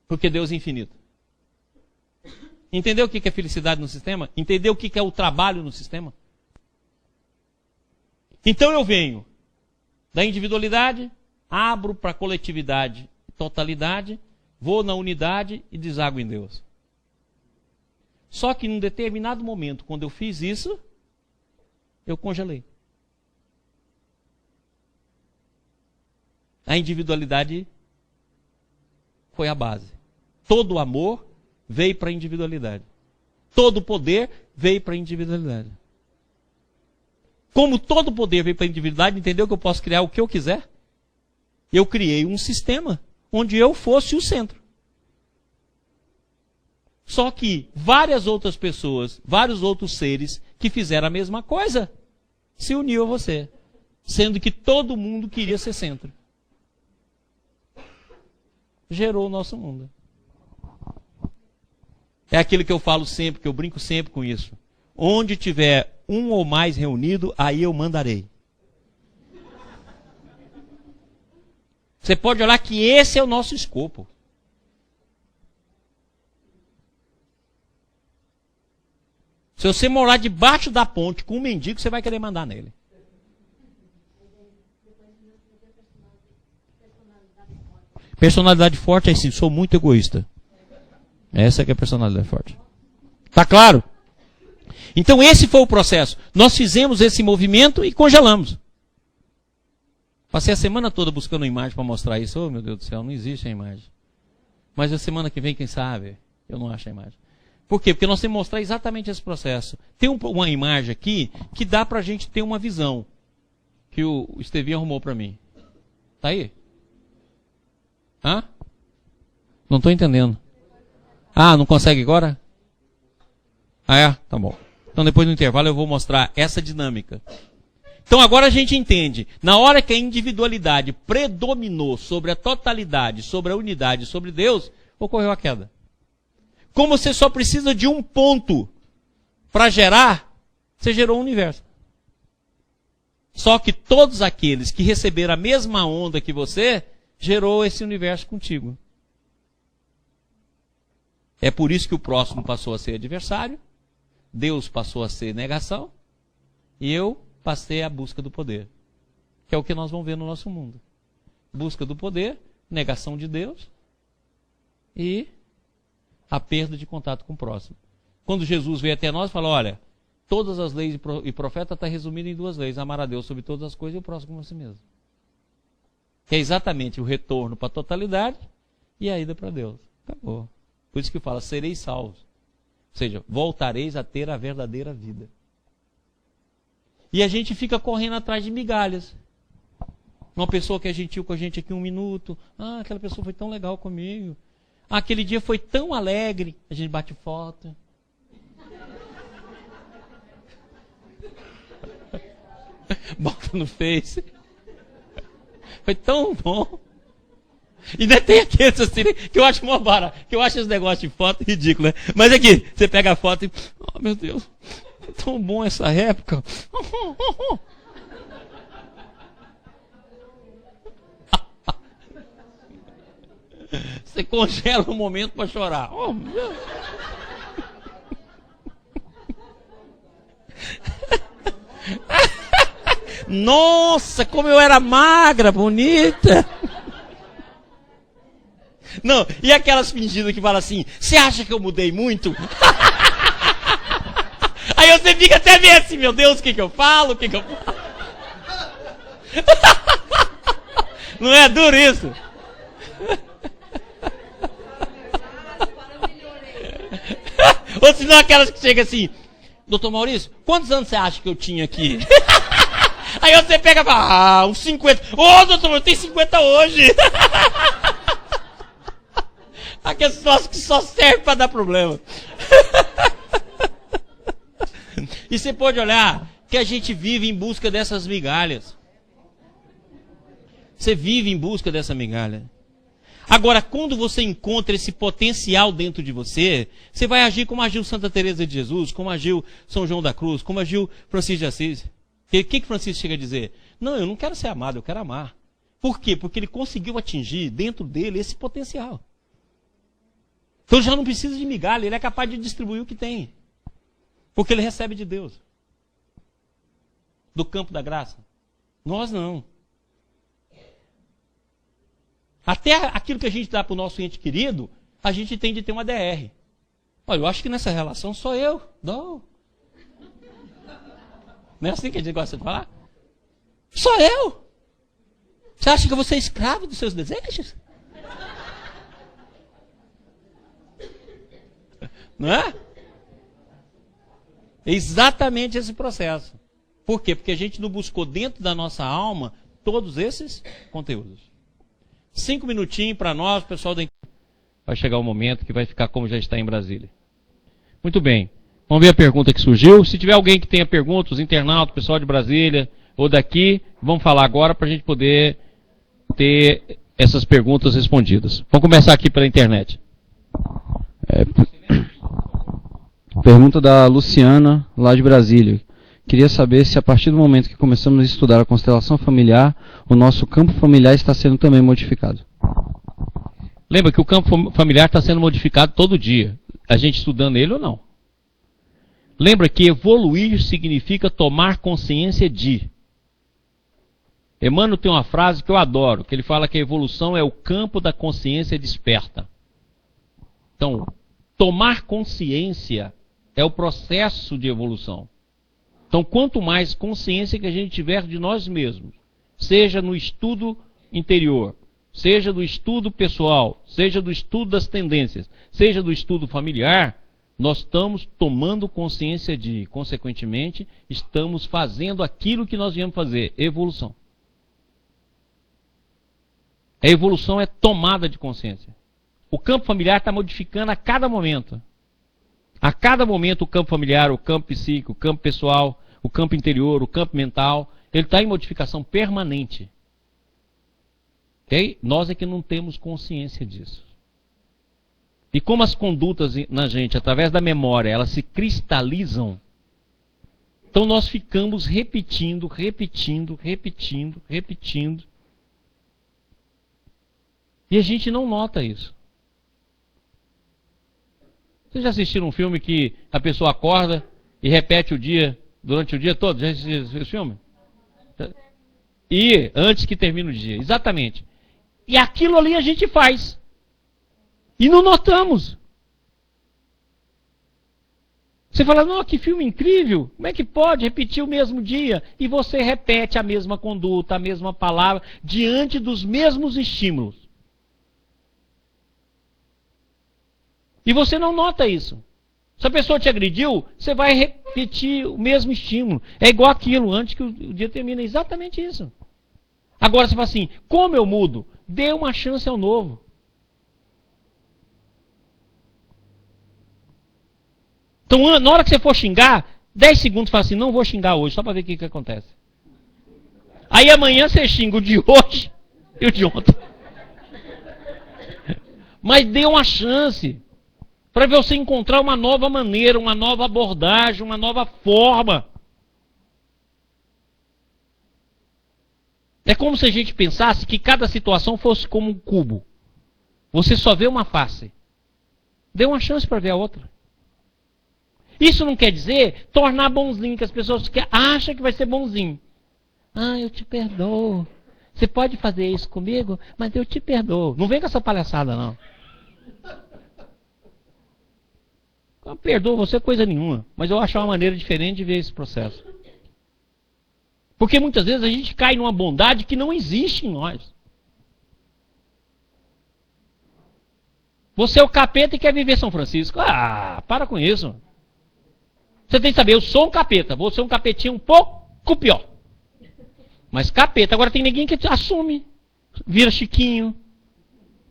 Porque Deus é infinito. Entendeu o que é felicidade no sistema? Entendeu o que é o trabalho no sistema? Então eu venho da individualidade, abro para a coletividade e totalidade, vou na unidade e desago em Deus. Só que num determinado momento, quando eu fiz isso, eu congelei. A individualidade foi a base. Todo o amor veio para a individualidade. Todo o poder veio para a individualidade. Como todo poder veio para a individualidade, entendeu que eu posso criar o que eu quiser? Eu criei um sistema onde eu fosse o centro. Só que várias outras pessoas, vários outros seres que fizeram a mesma coisa, se uniu a você. Sendo que todo mundo queria ser centro. Gerou o nosso mundo. É aquilo que eu falo sempre, que eu brinco sempre com isso. Onde tiver um ou mais reunido, aí eu mandarei. Você pode olhar que esse é o nosso escopo. Se você morar debaixo da ponte com um mendigo, você vai querer mandar nele. Personalidade forte é assim, sou muito egoísta. Essa que é a personalidade forte. Tá claro? Então esse foi o processo. Nós fizemos esse movimento e congelamos. Passei a semana toda buscando uma imagem para mostrar isso. Oh, meu Deus do céu, não existe a imagem. Mas a semana que vem, quem sabe, eu não acho a imagem. Por quê? Porque nós temos que mostrar exatamente esse processo. Tem uma imagem aqui que dá para a gente ter uma visão. Que o Estevinho arrumou para mim. Tá aí? Hã? Não estou entendendo. Ah, não consegue agora? Ah, é? Tá bom. Então depois do intervalo eu vou mostrar essa dinâmica. Então agora a gente entende. Na hora que a individualidade predominou sobre a totalidade, sobre a unidade, sobre Deus, ocorreu a queda. Como você só precisa de um ponto para gerar, você gerou um universo. Só que todos aqueles que receberam a mesma onda que você, gerou esse universo contigo. É por isso que o próximo passou a ser adversário, Deus passou a ser negação, e eu passei a busca do poder. Que é o que nós vamos ver no nosso mundo. Busca do poder, negação de Deus e a perda de contato com o próximo. Quando Jesus veio até nós, falou, olha, todas as leis e profetas estão resumidas em duas leis, amar a Deus sobre todas as coisas e o próximo como a si mesmo. Que é exatamente o retorno para a totalidade e a ida para Deus. Acabou. Por isso que fala, sereis salvos. Ou seja, voltareis a ter a verdadeira vida. E a gente fica correndo atrás de migalhas. Uma pessoa que é gentil com a gente aqui 1 minuto. Ah, aquela pessoa foi tão legal comigo. Ah, aquele dia foi tão alegre. A gente bate foto. Bota no Face. Foi tão bom. E ainda tem aqueles assim, que eu acho mó barato, que eu acho esse negócio de foto ridículo, né? Mas aqui, você pega a foto e, oh meu Deus, foi tão bom essa época. Você congela um momento para chorar. Oh, meu Deus. Nossa, como eu era magra, bonita. Não, e aquelas fingidas que falam assim, você acha que eu mudei muito? Aí você fica até meio assim, meu Deus, o que eu falo? O que eu falo? Não é duro isso? Ou senão aquelas que chegam assim, doutor Maurício, quantos anos você acha que eu tinha aqui? Aí você pega e fala, uns 50. Ô, doutor, eu tenho 50 hoje. Aqueles troços que só servem para dar problema. E você pode olhar que a gente vive em busca dessas migalhas. Você vive em busca dessa migalha. Agora, quando você encontra esse potencial dentro de você, você vai agir como agiu Santa Teresa de Jesus, como agiu São João da Cruz, como agiu Francisco de Assis. O que Francisco chega a dizer? Não, eu não quero ser amado, eu quero amar. Por quê? Porque ele conseguiu atingir dentro dele esse potencial. Então já não precisa de migalha, ele é capaz de distribuir o que tem. Porque ele recebe de Deus. Do campo da graça. Nós não. Até aquilo que a gente dá para o nosso ente querido, a gente tem de ter uma DR. Olha, eu acho que nessa relação sou eu. Não. Não é assim que a gente gosta de falar? Sou eu. Você acha que eu vou ser escravo dos seus desejos? Não é? É exatamente esse processo. Por quê? Porque a gente não buscou dentro da nossa alma todos esses conteúdos. 5 minutinhos para nós, pessoal da... Vai chegar o momento que vai ficar como já está em Brasília. Muito bem. Vamos ver a pergunta que surgiu. Se tiver alguém que tenha perguntas, internautas, pessoal de Brasília ou daqui, vamos falar agora para a gente poder ter essas perguntas respondidas. Vamos começar aqui pela internet. Pergunta da Luciana, lá de Brasília. Queria saber se a partir do momento que começamos a estudar a constelação familiar, o nosso campo familiar está sendo também modificado. Lembra que o campo familiar está sendo modificado todo dia. A gente estudando ele ou não. Lembra que evoluir significa tomar consciência de. Emmanuel tem uma frase que eu adoro, que ele fala que a evolução é o campo da consciência desperta. Então, tomar consciência é o processo de evolução. Então, quanto mais consciência que a gente tiver de nós mesmos, seja no estudo interior, seja do estudo pessoal, seja do estudo das tendências, seja do estudo familiar, nós estamos tomando consciência de, consequentemente, estamos fazendo aquilo que nós viemos fazer, evolução. A evolução é tomada de consciência. O campo familiar está modificando a cada momento. A cada momento o campo familiar, o campo psíquico, o campo pessoal, o campo interior, o campo mental, ele está em modificação permanente. Okay? Nós é que não temos consciência disso. E como as condutas na gente, através da memória, elas se cristalizam, então nós ficamos repetindo. E a gente não nota isso. Vocês já assistiram um filme que a pessoa acorda e repete o dia, durante o dia todo? Já assistiram esse filme? E antes que termine o dia, exatamente. E aquilo ali a gente faz. E não notamos. Você fala, não, que filme incrível. Como é que pode repetir o mesmo dia? E você repete a mesma conduta, a mesma palavra, diante dos mesmos estímulos. E você não nota isso. Se a pessoa te agrediu, você vai repetir o mesmo estímulo. É igual aquilo, antes que o dia termine. É exatamente isso. Agora você fala assim, como eu mudo? Dê uma chance ao novo. Então, na hora que você for xingar, 10 segundos fala assim, não vou xingar hoje, só para ver o que acontece. Aí amanhã você xinga o de hoje e o de ontem. Mas dê uma chance. Para você encontrar uma nova maneira, uma nova abordagem, uma nova forma. É como se a gente pensasse que cada situação fosse como um cubo. Você só vê uma face. Dê uma chance para ver a outra. Isso não quer dizer tornar bonzinho, que as pessoas acham que vai ser bonzinho. Ah, eu te perdoo. Você pode fazer isso comigo, mas eu te perdoo. Não vem com essa palhaçada, não. Eu perdoo você coisa nenhuma, mas eu acho uma maneira diferente de ver esse processo. Porque muitas vezes a gente cai numa bondade que não existe em nós. Você é o capeta e quer viver São Francisco. Ah, para com isso. Você tem que saber, eu sou um capeta, vou ser um capetinho um pouco pior. Mas capeta, agora tem ninguém que assume. Vira Chiquinho,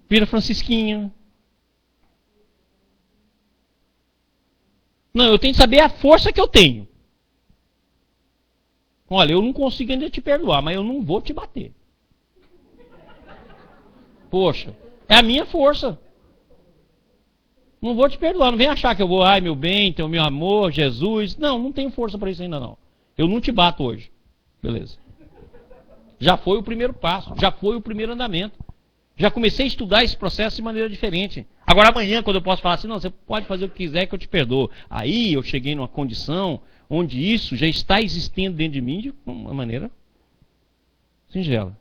vira Francisquinho. Não, eu tenho que saber a força que eu tenho. Olha, eu não consigo ainda te perdoar, mas eu não vou te bater. Poxa, é a minha força. Não vou te perdoar, não vem achar que eu vou, ai meu bem, teu meu amor, Jesus. Não, não tenho força para isso ainda não. Eu não te bato hoje. Beleza. Já foi o primeiro passo, já foi o primeiro andamento. Já comecei a estudar esse processo de maneira diferente. Agora amanhã, quando eu posso falar assim, não, você pode fazer o que quiser que eu te perdoo. Aí eu cheguei numa condição onde isso já está existindo dentro de mim de uma maneira singela.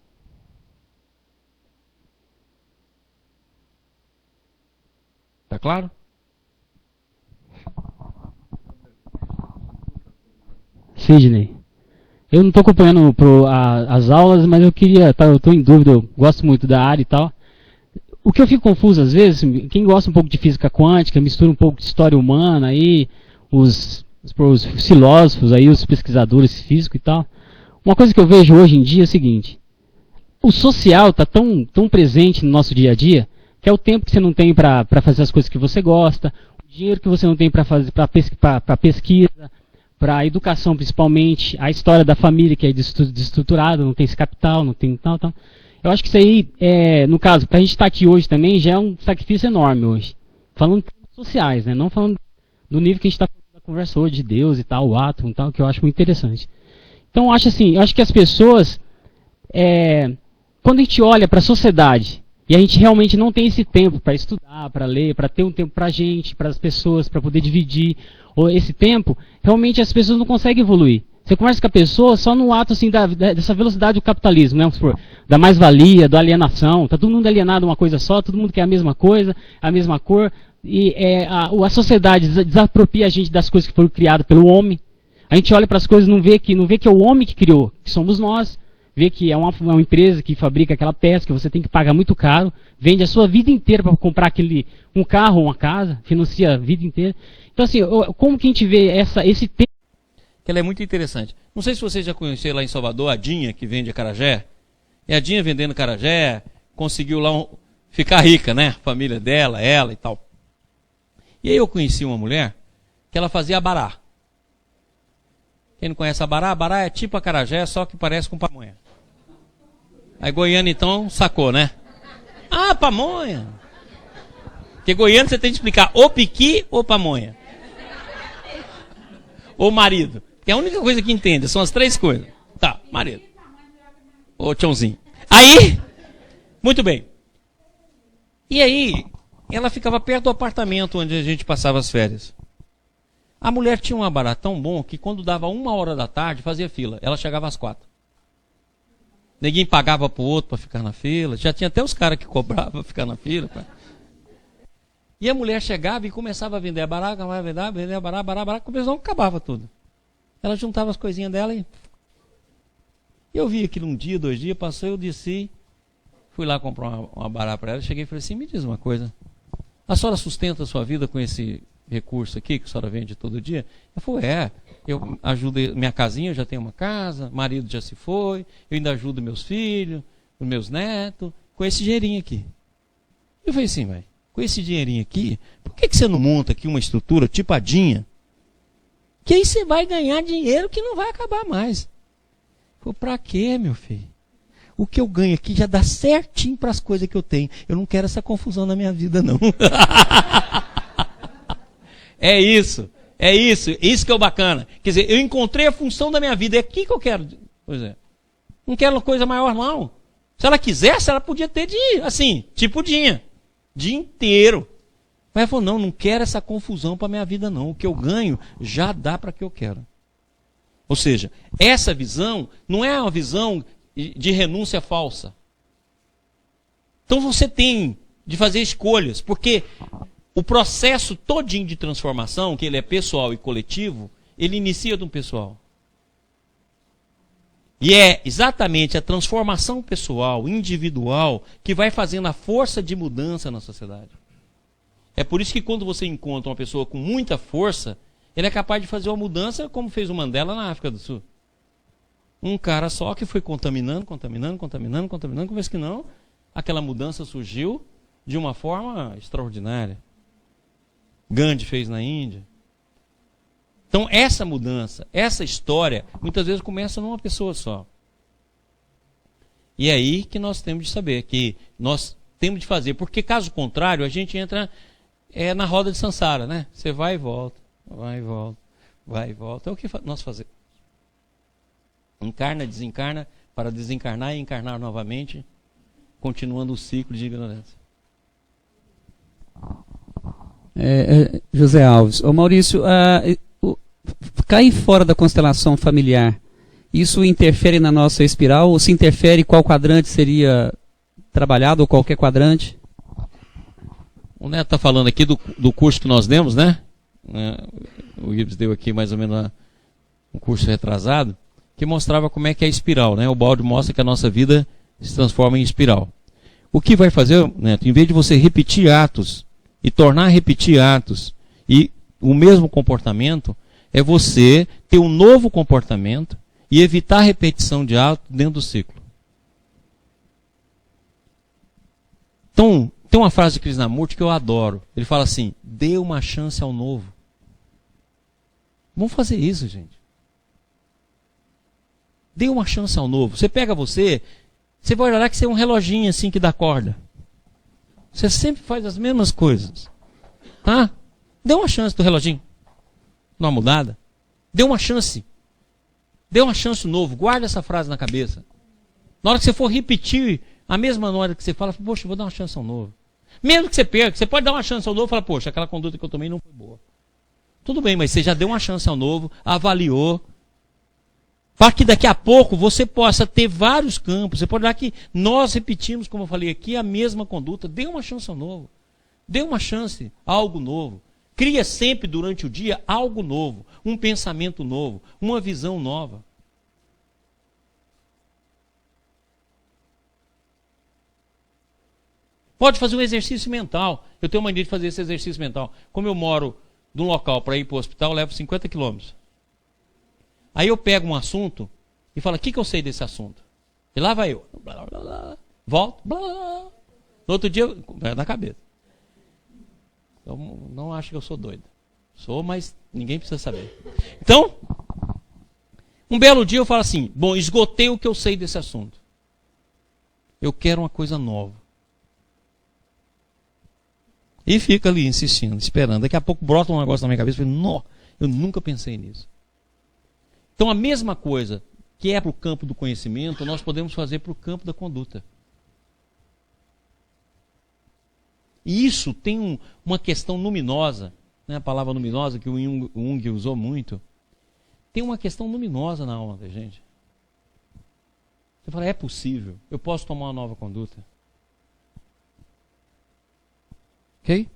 Tá claro? Sidney, eu não estou acompanhando as aulas, mas eu estou em dúvida, eu gosto muito da área e tal. O que eu fico confuso às vezes, quem gosta um pouco de física quântica, mistura um pouco de história humana, aí os os filósofos, aí, os pesquisadores físicos e tal. Uma coisa que eu vejo hoje em dia é o seguinte: o social está tão presente no nosso dia a dia, que é o tempo que você não tem para fazer as coisas que você gosta, o dinheiro que você não tem para fazer para pesquisa, para educação principalmente, a história da família que é desestruturada, não tem esse capital, não tem tal. Eu acho que isso aí, no caso, para a gente estar aqui hoje também, já é um sacrifício enorme hoje. Falando sociais, né? Não falando do nível que a gente está conversando hoje de Deus e tal, o átomo e tal, que eu acho muito interessante. Então eu acho que as pessoas, quando a gente olha para a sociedade, e a gente realmente não tem esse tempo para estudar, para ler, para ter um tempo para a gente, para as pessoas, para poder dividir esse tempo, realmente as pessoas não conseguem evoluir. Você conversa com a pessoa só no ato assim, dessa velocidade do capitalismo, né? Da mais-valia, da alienação. Está todo mundo alienado uma coisa só, todo mundo quer a mesma coisa, a mesma cor. E a sociedade desapropria a gente das coisas que foram criadas pelo homem. A gente olha para as coisas e não vê que é o homem que criou, que somos nós. Vê que é uma empresa que fabrica aquela peça que você tem que pagar muito caro, vende a sua vida inteira para comprar um carro ou uma casa, financia a vida inteira. Então assim, como que a gente vê esse tempo? Que ela é muito interessante. Não sei se vocês já conheceram lá em Salvador a Dinha, que vende acarajé. E a Dinha vendendo acarajé, conseguiu lá ficar rica, né? A família dela, ela e tal. E aí eu conheci uma mulher que ela fazia abará. Quem não conhece abará é tipo acarajé, só que parece com pamonha. Aí goiano então sacou, né? Ah, pamonha! Porque goiano você tem que explicar ou piqui ou pamonha. Ou marido. Que é a única coisa que entende, são as três coisas. Tá, marido. Ô tchãozinho. Aí, muito bem. E aí, ela ficava perto do apartamento onde a gente passava as férias. A mulher tinha um abará tão bom que quando dava 1h da tarde, fazia fila. Ela chegava às 4. Ninguém pagava pro outro para ficar na fila. Já tinha até os caras que cobravam para ficar na fila. E a mulher chegava e começava a vender abará, vender abará, começou, acabava tudo. Ela juntava as coisinhas dela e... Eu vi aquilo 1 dia, 2 dias, passou, eu desci, fui lá comprar um abará para ela, cheguei e falei assim, me diz uma coisa, a senhora sustenta a sua vida com esse recurso aqui que a senhora vende todo dia? Ela falou, eu ajudo minha casinha, eu já tenho uma casa, marido já se foi, eu ainda ajudo meus filhos, os meus netos, com esse dinheirinho aqui. Eu falei assim, vai, com esse dinheirinho aqui, por que você não monta aqui uma estrutura tipo a Dinha? Que aí você vai ganhar dinheiro que não vai acabar mais. Eu falei, pra quê, meu filho? O que eu ganho aqui já dá certinho para as coisas que eu tenho. Eu não quero essa confusão na minha vida, não. É isso que é o bacana. Quer dizer, eu encontrei a função da minha vida, é aqui que eu quero. Pois é. Não quero uma coisa maior, não. Se ela quisesse, ela podia ter assim, tipo dia inteiro. Mas ela falou, não quero essa confusão para a minha vida, não. O que eu ganho já dá para o que eu quero. Ou seja, essa visão não é uma visão de renúncia falsa. Então você tem de fazer escolhas, porque o processo todinho de transformação, que ele é pessoal e coletivo, ele inicia do pessoal. E é exatamente a transformação pessoal, individual, que vai fazendo a força de mudança na sociedade. É por isso que quando você encontra uma pessoa com muita força, ele é capaz de fazer uma mudança como fez o Mandela na África do Sul. Um cara só que foi contaminando, como vez que não, aquela mudança surgiu de uma forma extraordinária. Gandhi fez na Índia. Então essa mudança, essa história, muitas vezes começa numa pessoa só. E é aí que nós temos de saber, que nós temos de fazer, porque caso contrário, a gente entra na roda de Sansara, né? Você vai e volta, vai e volta, vai e volta. É o que nós fazemos. Encarna, desencarna, para desencarnar e encarnar novamente, continuando o ciclo de ignorância. José Alves. Ô Maurício, cair fora da constelação familiar, isso interfere na nossa espiral? Ou se interfere, qual quadrante seria trabalhado, ou qualquer quadrante? O Neto está falando aqui do curso que nós demos, né? O Gibbs deu aqui mais ou menos um curso retrasado, que mostrava como é que é a espiral, né? O balde mostra que a nossa vida se transforma em espiral. O que vai fazer, Neto, em vez de você repetir atos e tornar a repetir atos e o mesmo comportamento, é você ter um novo comportamento e evitar a repetição de ato dentro do ciclo. Então, tem uma frase de Krishnamurti que eu adoro. Ele fala assim: dê uma chance ao novo. Vamos fazer isso, gente. Dê uma chance ao novo. Você pega você vai olhar que você é um reloginho assim que dá corda. Você sempre faz as mesmas coisas. Tá? Dê uma chance do reloginho. Dá uma mudada. Dê uma chance. Dê uma chance novo. Guarda essa frase na cabeça. Na hora que você for repetir a mesma hora que você fala, poxa, vou dar uma chance ao novo. Mesmo que você perca, você pode dar uma chance ao novo e falar, poxa, aquela conduta que eu tomei não foi boa. Tudo bem, mas você já deu uma chance ao novo, avaliou, para que daqui a pouco você possa ter vários campos. Você pode olhar que nós repetimos, como eu falei aqui, a mesma conduta. Dê uma chance ao novo. Dê uma chance a algo novo. Cria sempre durante o dia algo novo, um pensamento novo, uma visão nova. Pode fazer um exercício mental. Eu tenho mania de fazer esse exercício mental. Como eu moro de um local para ir para o hospital, eu levo 50 quilômetros. Aí eu pego um assunto e falo, o que eu sei desse assunto? E lá vai eu. Blá, blá, blá, volto. Blá, blá. No outro dia, vai na cabeça. Eu não acho que eu sou doido. Sou, mas ninguém precisa saber. Então, um belo dia eu falo assim, bom, esgotei o que eu sei desse assunto. Eu quero uma coisa nova. E fica ali insistindo, esperando. Daqui a pouco brota um negócio na minha cabeça e falo, não, eu nunca pensei nisso. Então a mesma coisa que é para o campo do conhecimento, nós podemos fazer para o campo da conduta. E isso tem uma questão luminosa, né? A palavra luminosa que o Jung usou muito. Tem uma questão luminosa na alma da gente. Você fala, é possível, eu posso tomar uma nova conduta. Ok?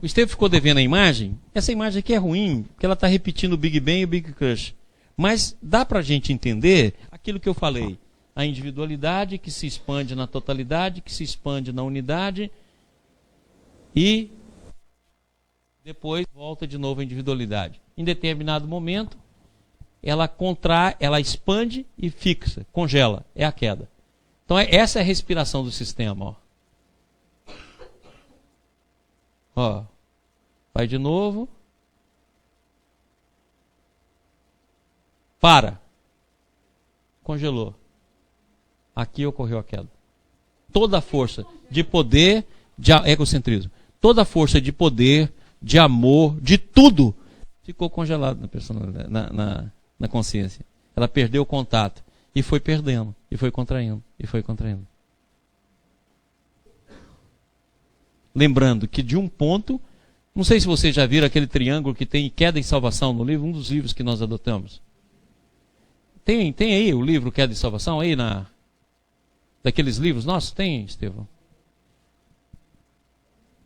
O Estevam ficou devendo a imagem. Essa imagem aqui é ruim, porque ela está repetindo o Big Bang e o Big Crush. Mas dá para a gente entender aquilo que eu falei. A individualidade que se expande na totalidade, que se expande na unidade e depois volta de novo à individualidade. Em determinado momento, ela contrai, ela expande e fixa, congela. É a queda. Então essa é a respiração do sistema. Ó, vai de novo. Para. Congelou. Aqui ocorreu a queda. Toda a força de poder, de egocentrismo, toda a força de poder, de amor, de tudo, ficou congelado na personalidade, na consciência. Ela perdeu o contato e foi perdendo, e foi contraindo, e foi contraindo. Lembrando que de um ponto, não sei se vocês já viram aquele triângulo que tem Queda e Salvação no livro, um dos livros que nós adotamos. Tem aí o livro Queda e Salvação, aí daqueles livros nossos? Tem, Estevão?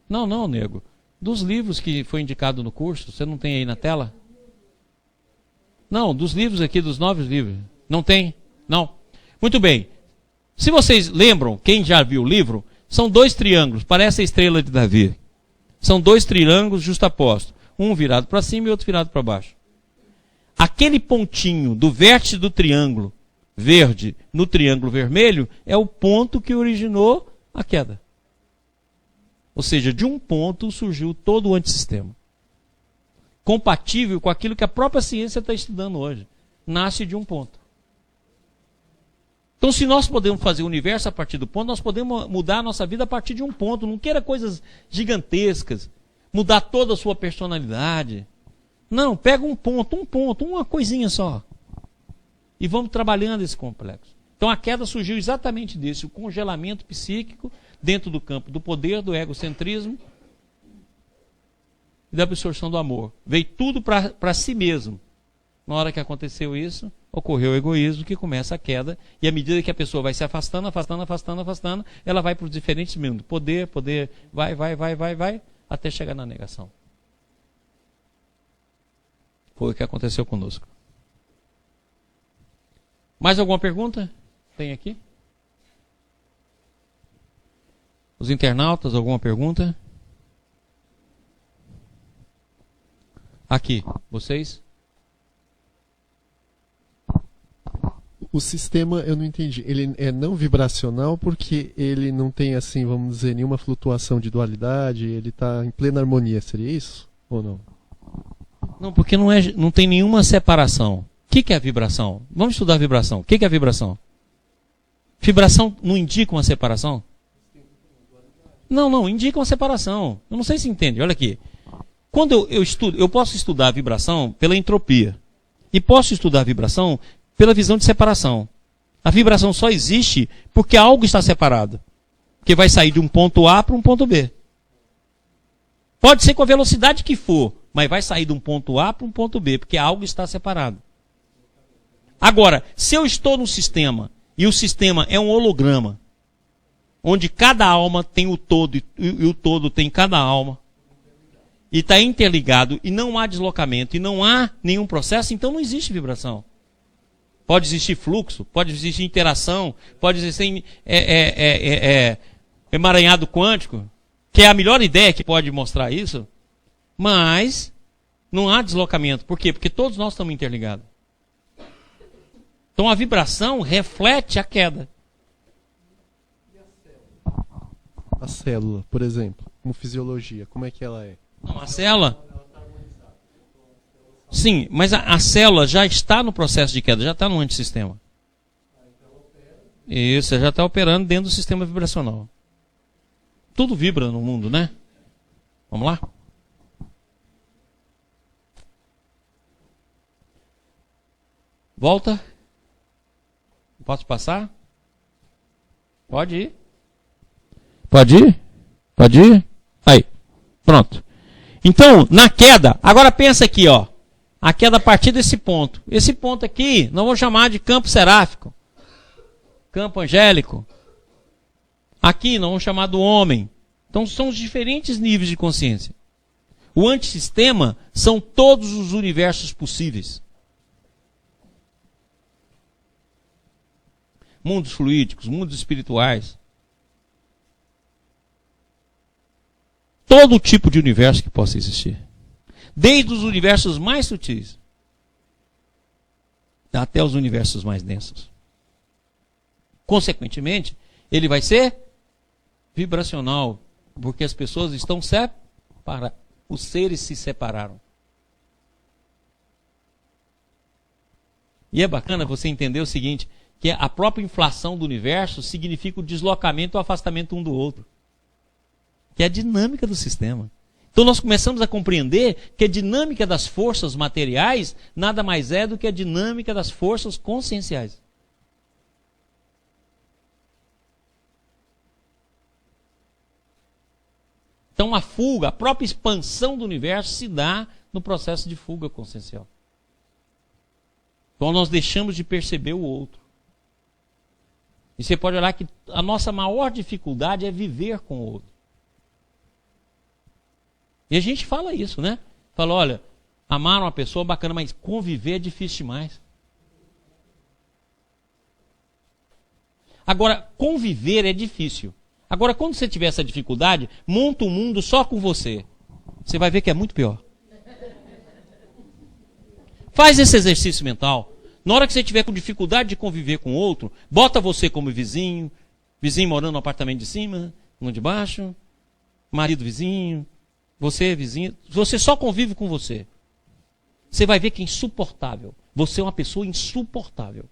Não, nego. Dos livros que foi indicado no curso, você não tem aí na tela? Não, dos livros aqui, dos 9 livros. Não tem? Não. Muito bem. Se vocês lembram, quem já viu o livro, são 2 triângulos, parece a estrela de Davi. São 2 triângulos justapostos. Um virado para cima e outro virado para baixo. Aquele pontinho do vértice do triângulo verde no triângulo vermelho é o ponto que originou a queda. Ou seja, de um ponto surgiu todo o antissistema. Compatível com aquilo que a própria ciência está estudando hoje. Nasce de um ponto. Então, se nós podemos fazer o universo a partir do ponto, nós podemos mudar a nossa vida a partir de um ponto. Não queira coisas gigantescas, mudar toda a sua personalidade. Não, pega um ponto, uma coisinha só. E vamos trabalhando esse complexo. Então a queda surgiu exatamente desse, o congelamento psíquico dentro do campo do poder, do egocentrismo e da absorção do amor. Veio tudo para si mesmo. Na hora que aconteceu isso, ocorreu o egoísmo, que começa a queda, e à medida que a pessoa vai se afastando, ela vai para os diferentes mundos. Poder, vai, até chegar na negação. Foi o que aconteceu conosco. Mais alguma pergunta? Tem aqui? Os internautas, alguma pergunta? Aqui, vocês? O sistema, eu não entendi. Ele é não vibracional porque ele não tem, assim, vamos dizer, nenhuma flutuação de dualidade, ele está em plena harmonia, seria isso? Ou não? Não, porque não tem nenhuma separação. O que é a vibração? Vamos estudar a vibração. O que é a vibração? Vibração não indica uma separação? Não, indica uma separação. Eu não sei se entende, olha aqui. Quando eu estudo, eu posso estudar a vibração pela entropia. E posso estudar a vibração pela visão de separação. A vibração só existe porque algo está separado. Que vai sair de um ponto A para um ponto B. Pode ser com a velocidade que for, mas vai sair de um ponto A para um ponto B, porque algo está separado. Agora, se eu estou no sistema, e o sistema é um holograma, onde cada alma tem o todo, e o todo tem cada alma, e está interligado, e não há deslocamento, e não há nenhum processo, então não existe vibração. Pode existir fluxo, pode existir interação, pode existir emaranhado quântico, que é a melhor ideia que pode mostrar isso, mas não há deslocamento. Por quê? Porque todos nós estamos interligados. Então a vibração reflete a queda. A célula, por exemplo, como fisiologia, como é que ela é? Não, a célula... Sim, mas a célula já está no processo de queda, já está no antissistema. Isso, já está operando dentro do sistema vibracional. Tudo vibra no mundo, né? Vamos lá? Volta. Posso passar? Pode ir. Pode ir? Pode ir? Aí. Pronto. Então, na queda, agora pensa aqui, ó. A queda a partir desse ponto. Esse ponto aqui, nós vamos chamar de campo seráfico. Campo angélico. Aqui, nós vamos chamar do homem. Então, são os diferentes níveis de consciência. O antissistema são todos os universos possíveis. Mundos fluídicos, mundos espirituais. Todo tipo de universo que possa existir. Desde os universos mais sutis até os universos mais densos. Consequentemente, ele vai ser vibracional, porque as pessoas estão separadas. Os seres se separaram. E é bacana você entender o seguinte, que a própria inflação do universo significa o deslocamento e o afastamento um do outro. Que é a dinâmica do sistema. Então nós começamos a compreender que a dinâmica das forças materiais nada mais é do que a dinâmica das forças conscienciais. Então a fuga, a própria expansão do universo se dá no processo de fuga consciencial. Então nós deixamos de perceber o outro. E você pode olhar que a nossa maior dificuldade é viver com o outro. E a gente fala isso, né? Fala, olha, amar uma pessoa bacana, mas conviver é difícil demais. Agora, conviver é difícil. Agora, quando você tiver essa dificuldade, monta um mundo só com você. Você vai ver que é muito pior. Faz esse exercício mental. Na hora que você tiver com dificuldade de conviver com outro, bota você como vizinho, vizinho morando no apartamento de cima, no de baixo, marido vizinho, você vizinho, você só convive com você. Você vai ver que é insuportável. Você é uma pessoa insuportável.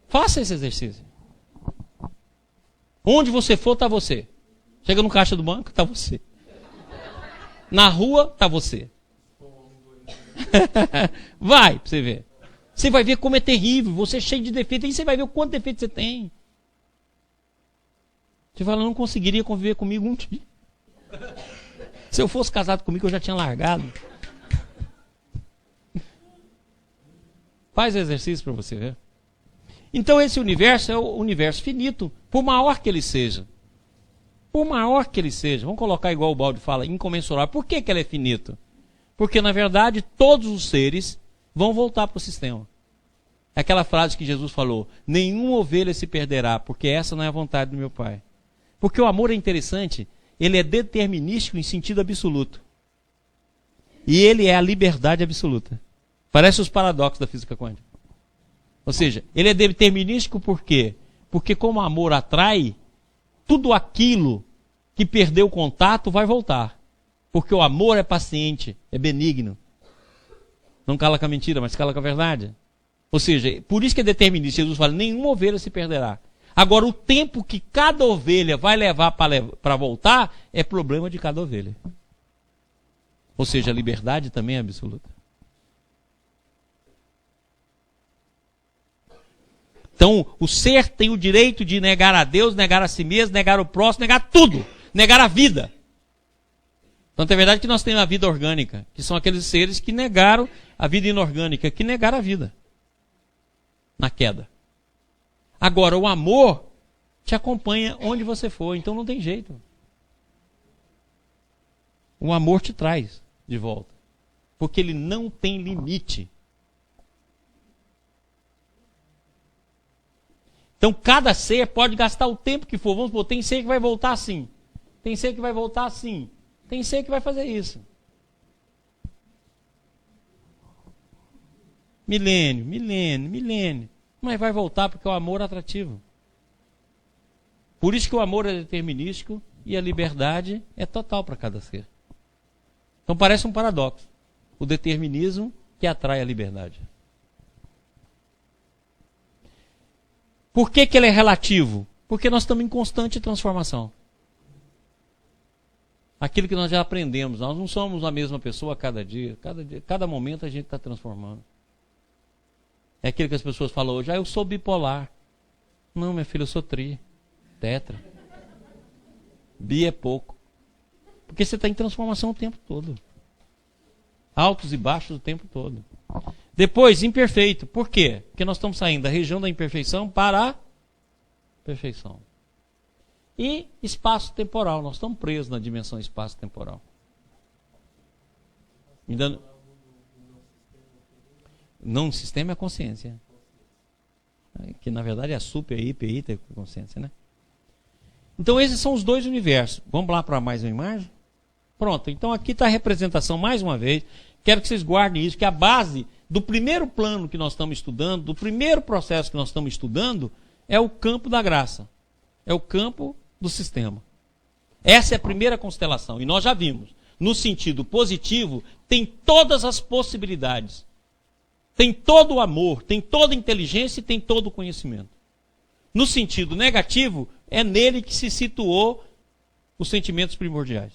Faça esse exercício. Onde você for, está você. Chega no caixa do banco, está você. Na rua, está você. Vai, pra você ver. Você vai ver como é terrível. Você é cheio de defeitos. Aí você vai ver o quanto defeito você tem. Você fala, não conseguiria conviver comigo um dia. Se eu fosse casado comigo, eu já tinha largado. Faz exercício para você ver. Então esse universo é o universo finito, por maior que ele seja. Por maior que ele seja. Vamos colocar igual o Baldi fala, incomensurável. Por que ele é finito? Porque, na verdade, todos os seres vão voltar para o sistema. É aquela frase que Jesus falou, nenhuma ovelha se perderá, porque essa não é a vontade do meu Pai. Porque o amor é interessante, ele é determinístico em sentido absoluto. E ele é a liberdade absoluta. Parece os paradoxos da física quântica. Ou seja, ele é determinístico por quê? Porque como o amor atrai, tudo aquilo que perdeu o contato vai voltar. Porque o amor é paciente, é benigno. Não cala com a mentira, mas cala com a verdade. Ou seja, por isso que é determinista. Jesus fala, nenhuma ovelha se perderá. Agora, o tempo que cada ovelha vai levar para voltar é problema de cada ovelha. Ou seja, a liberdade também é absoluta. Então, o ser tem o direito de negar a Deus, negar a si mesmo, negar o próximo, negar tudo. Negar a vida. Tanto é verdade que nós temos a vida orgânica, que são aqueles seres que negaram a vida inorgânica, que negaram a vida na queda. Agora, o amor te acompanha onde você for, então não tem jeito. O amor te traz de volta, porque ele não tem limite. Então, cada ser pode gastar o tempo que for. Vamos supor, tem ser que vai voltar assim. Tem ser que vai voltar assim. Tem ser que vai fazer isso. Milênio. Mas vai voltar porque o amor é atrativo. Por isso que o amor é determinístico e a liberdade é total para cada ser. Então parece um paradoxo. O determinismo que atrai a liberdade. Por que ele é relativo? Porque nós estamos em constante transformação. Aquilo que nós já aprendemos. Nós não somos a mesma pessoa a cada dia. Cada momento a gente está transformando. É aquilo que as pessoas falam hoje. Eu sou bipolar. Não, minha filha, eu sou tetra. Bi é pouco. Porque você está em transformação o tempo todo. Altos e baixos o tempo todo. Depois, imperfeito. Por quê? Porque nós estamos saindo da região da imperfeição para a perfeição. E espaço-temporal. Nós estamos presos na dimensão espaço-temporal. Não, o sistema é a consciência. Que na verdade é a super, hiper, iter consciência, né? Então esses são os dois universos. Vamos lá para mais uma imagem? Pronto, então aqui está a representação mais uma vez. Quero que vocês guardem isso, que a base do primeiro plano que nós estamos estudando, do primeiro processo que nós estamos estudando, é o campo da graça. É o campo do sistema. Essa é a primeira constelação. E nós já vimos. No sentido positivo, tem todas as possibilidades. Tem todo o amor, tem toda a inteligência e tem todo o conhecimento. No sentido negativo, é nele que se situou os sentimentos primordiais.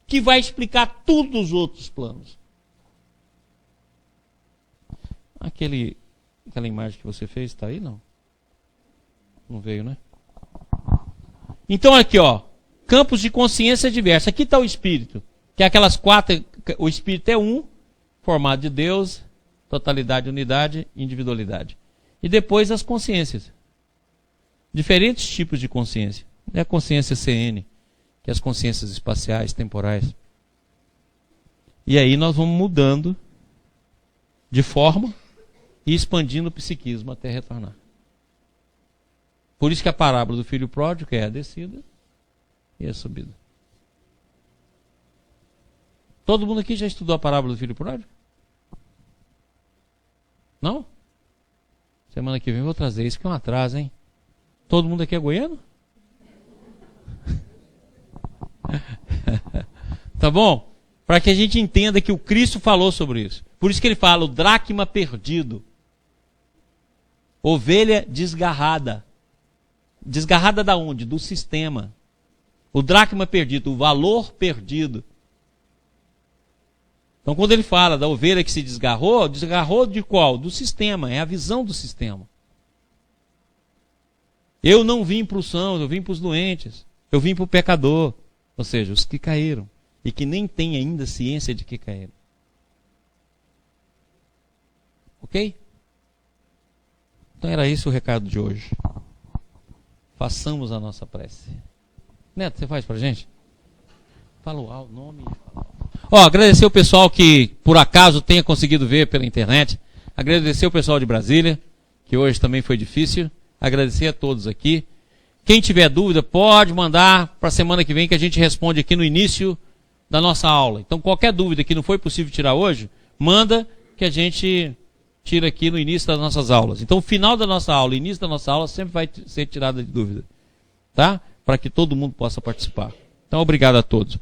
Que vai explicar tudo os outros planos. Aquela imagem que você fez está aí, não? Não veio, né? Então aqui, ó, campos de consciência diversa. Aqui está o espírito, que é aquelas quatro. O espírito é um, formado de Deus, totalidade, unidade, individualidade. E depois as consciências. Diferentes tipos de consciência. É a consciência CN, que é as consciências espaciais, temporais. E aí nós vamos mudando de forma e expandindo o psiquismo até retornar. Por isso que a parábola do filho pródigo é a descida e a subida. Todo mundo aqui já estudou a parábola do filho pródigo? Não? Semana que vem eu vou trazer isso, que é um atraso, hein? Todo mundo aqui é goiano? Tá bom? Para que a gente entenda que o Cristo falou sobre isso. Por isso que ele fala, o dracma perdido. Ovelha desgarrada. Desgarrada da onde? Do sistema. O dracma perdido, o valor perdido. Então quando ele fala da ovelha que se desgarrou, desgarrou de qual? Do sistema, é a visão do sistema. Eu não vim para os sãos, eu vim para os doentes. Eu vim para o pecador. Ou seja, os que caíram. E que nem têm ainda ciência de que caíram. Ok? Então era esse o recado de hoje. Façamos a nossa prece. Neto, você faz pra gente? Fala o nome. Agradecer o pessoal que por acaso tenha conseguido ver pela internet. Agradecer o pessoal de Brasília, que hoje também foi difícil. Agradecer a todos aqui. Quem tiver dúvida, pode mandar para a semana que vem, que a gente responde aqui no início da nossa aula. Então, qualquer dúvida que não foi possível tirar hoje, manda que a gente tira aqui no início das nossas aulas. Então, o final da nossa aula, o início da nossa aula, sempre vai ser tirada de dúvida, tá? Para que todo mundo possa participar. Então, obrigado a todos.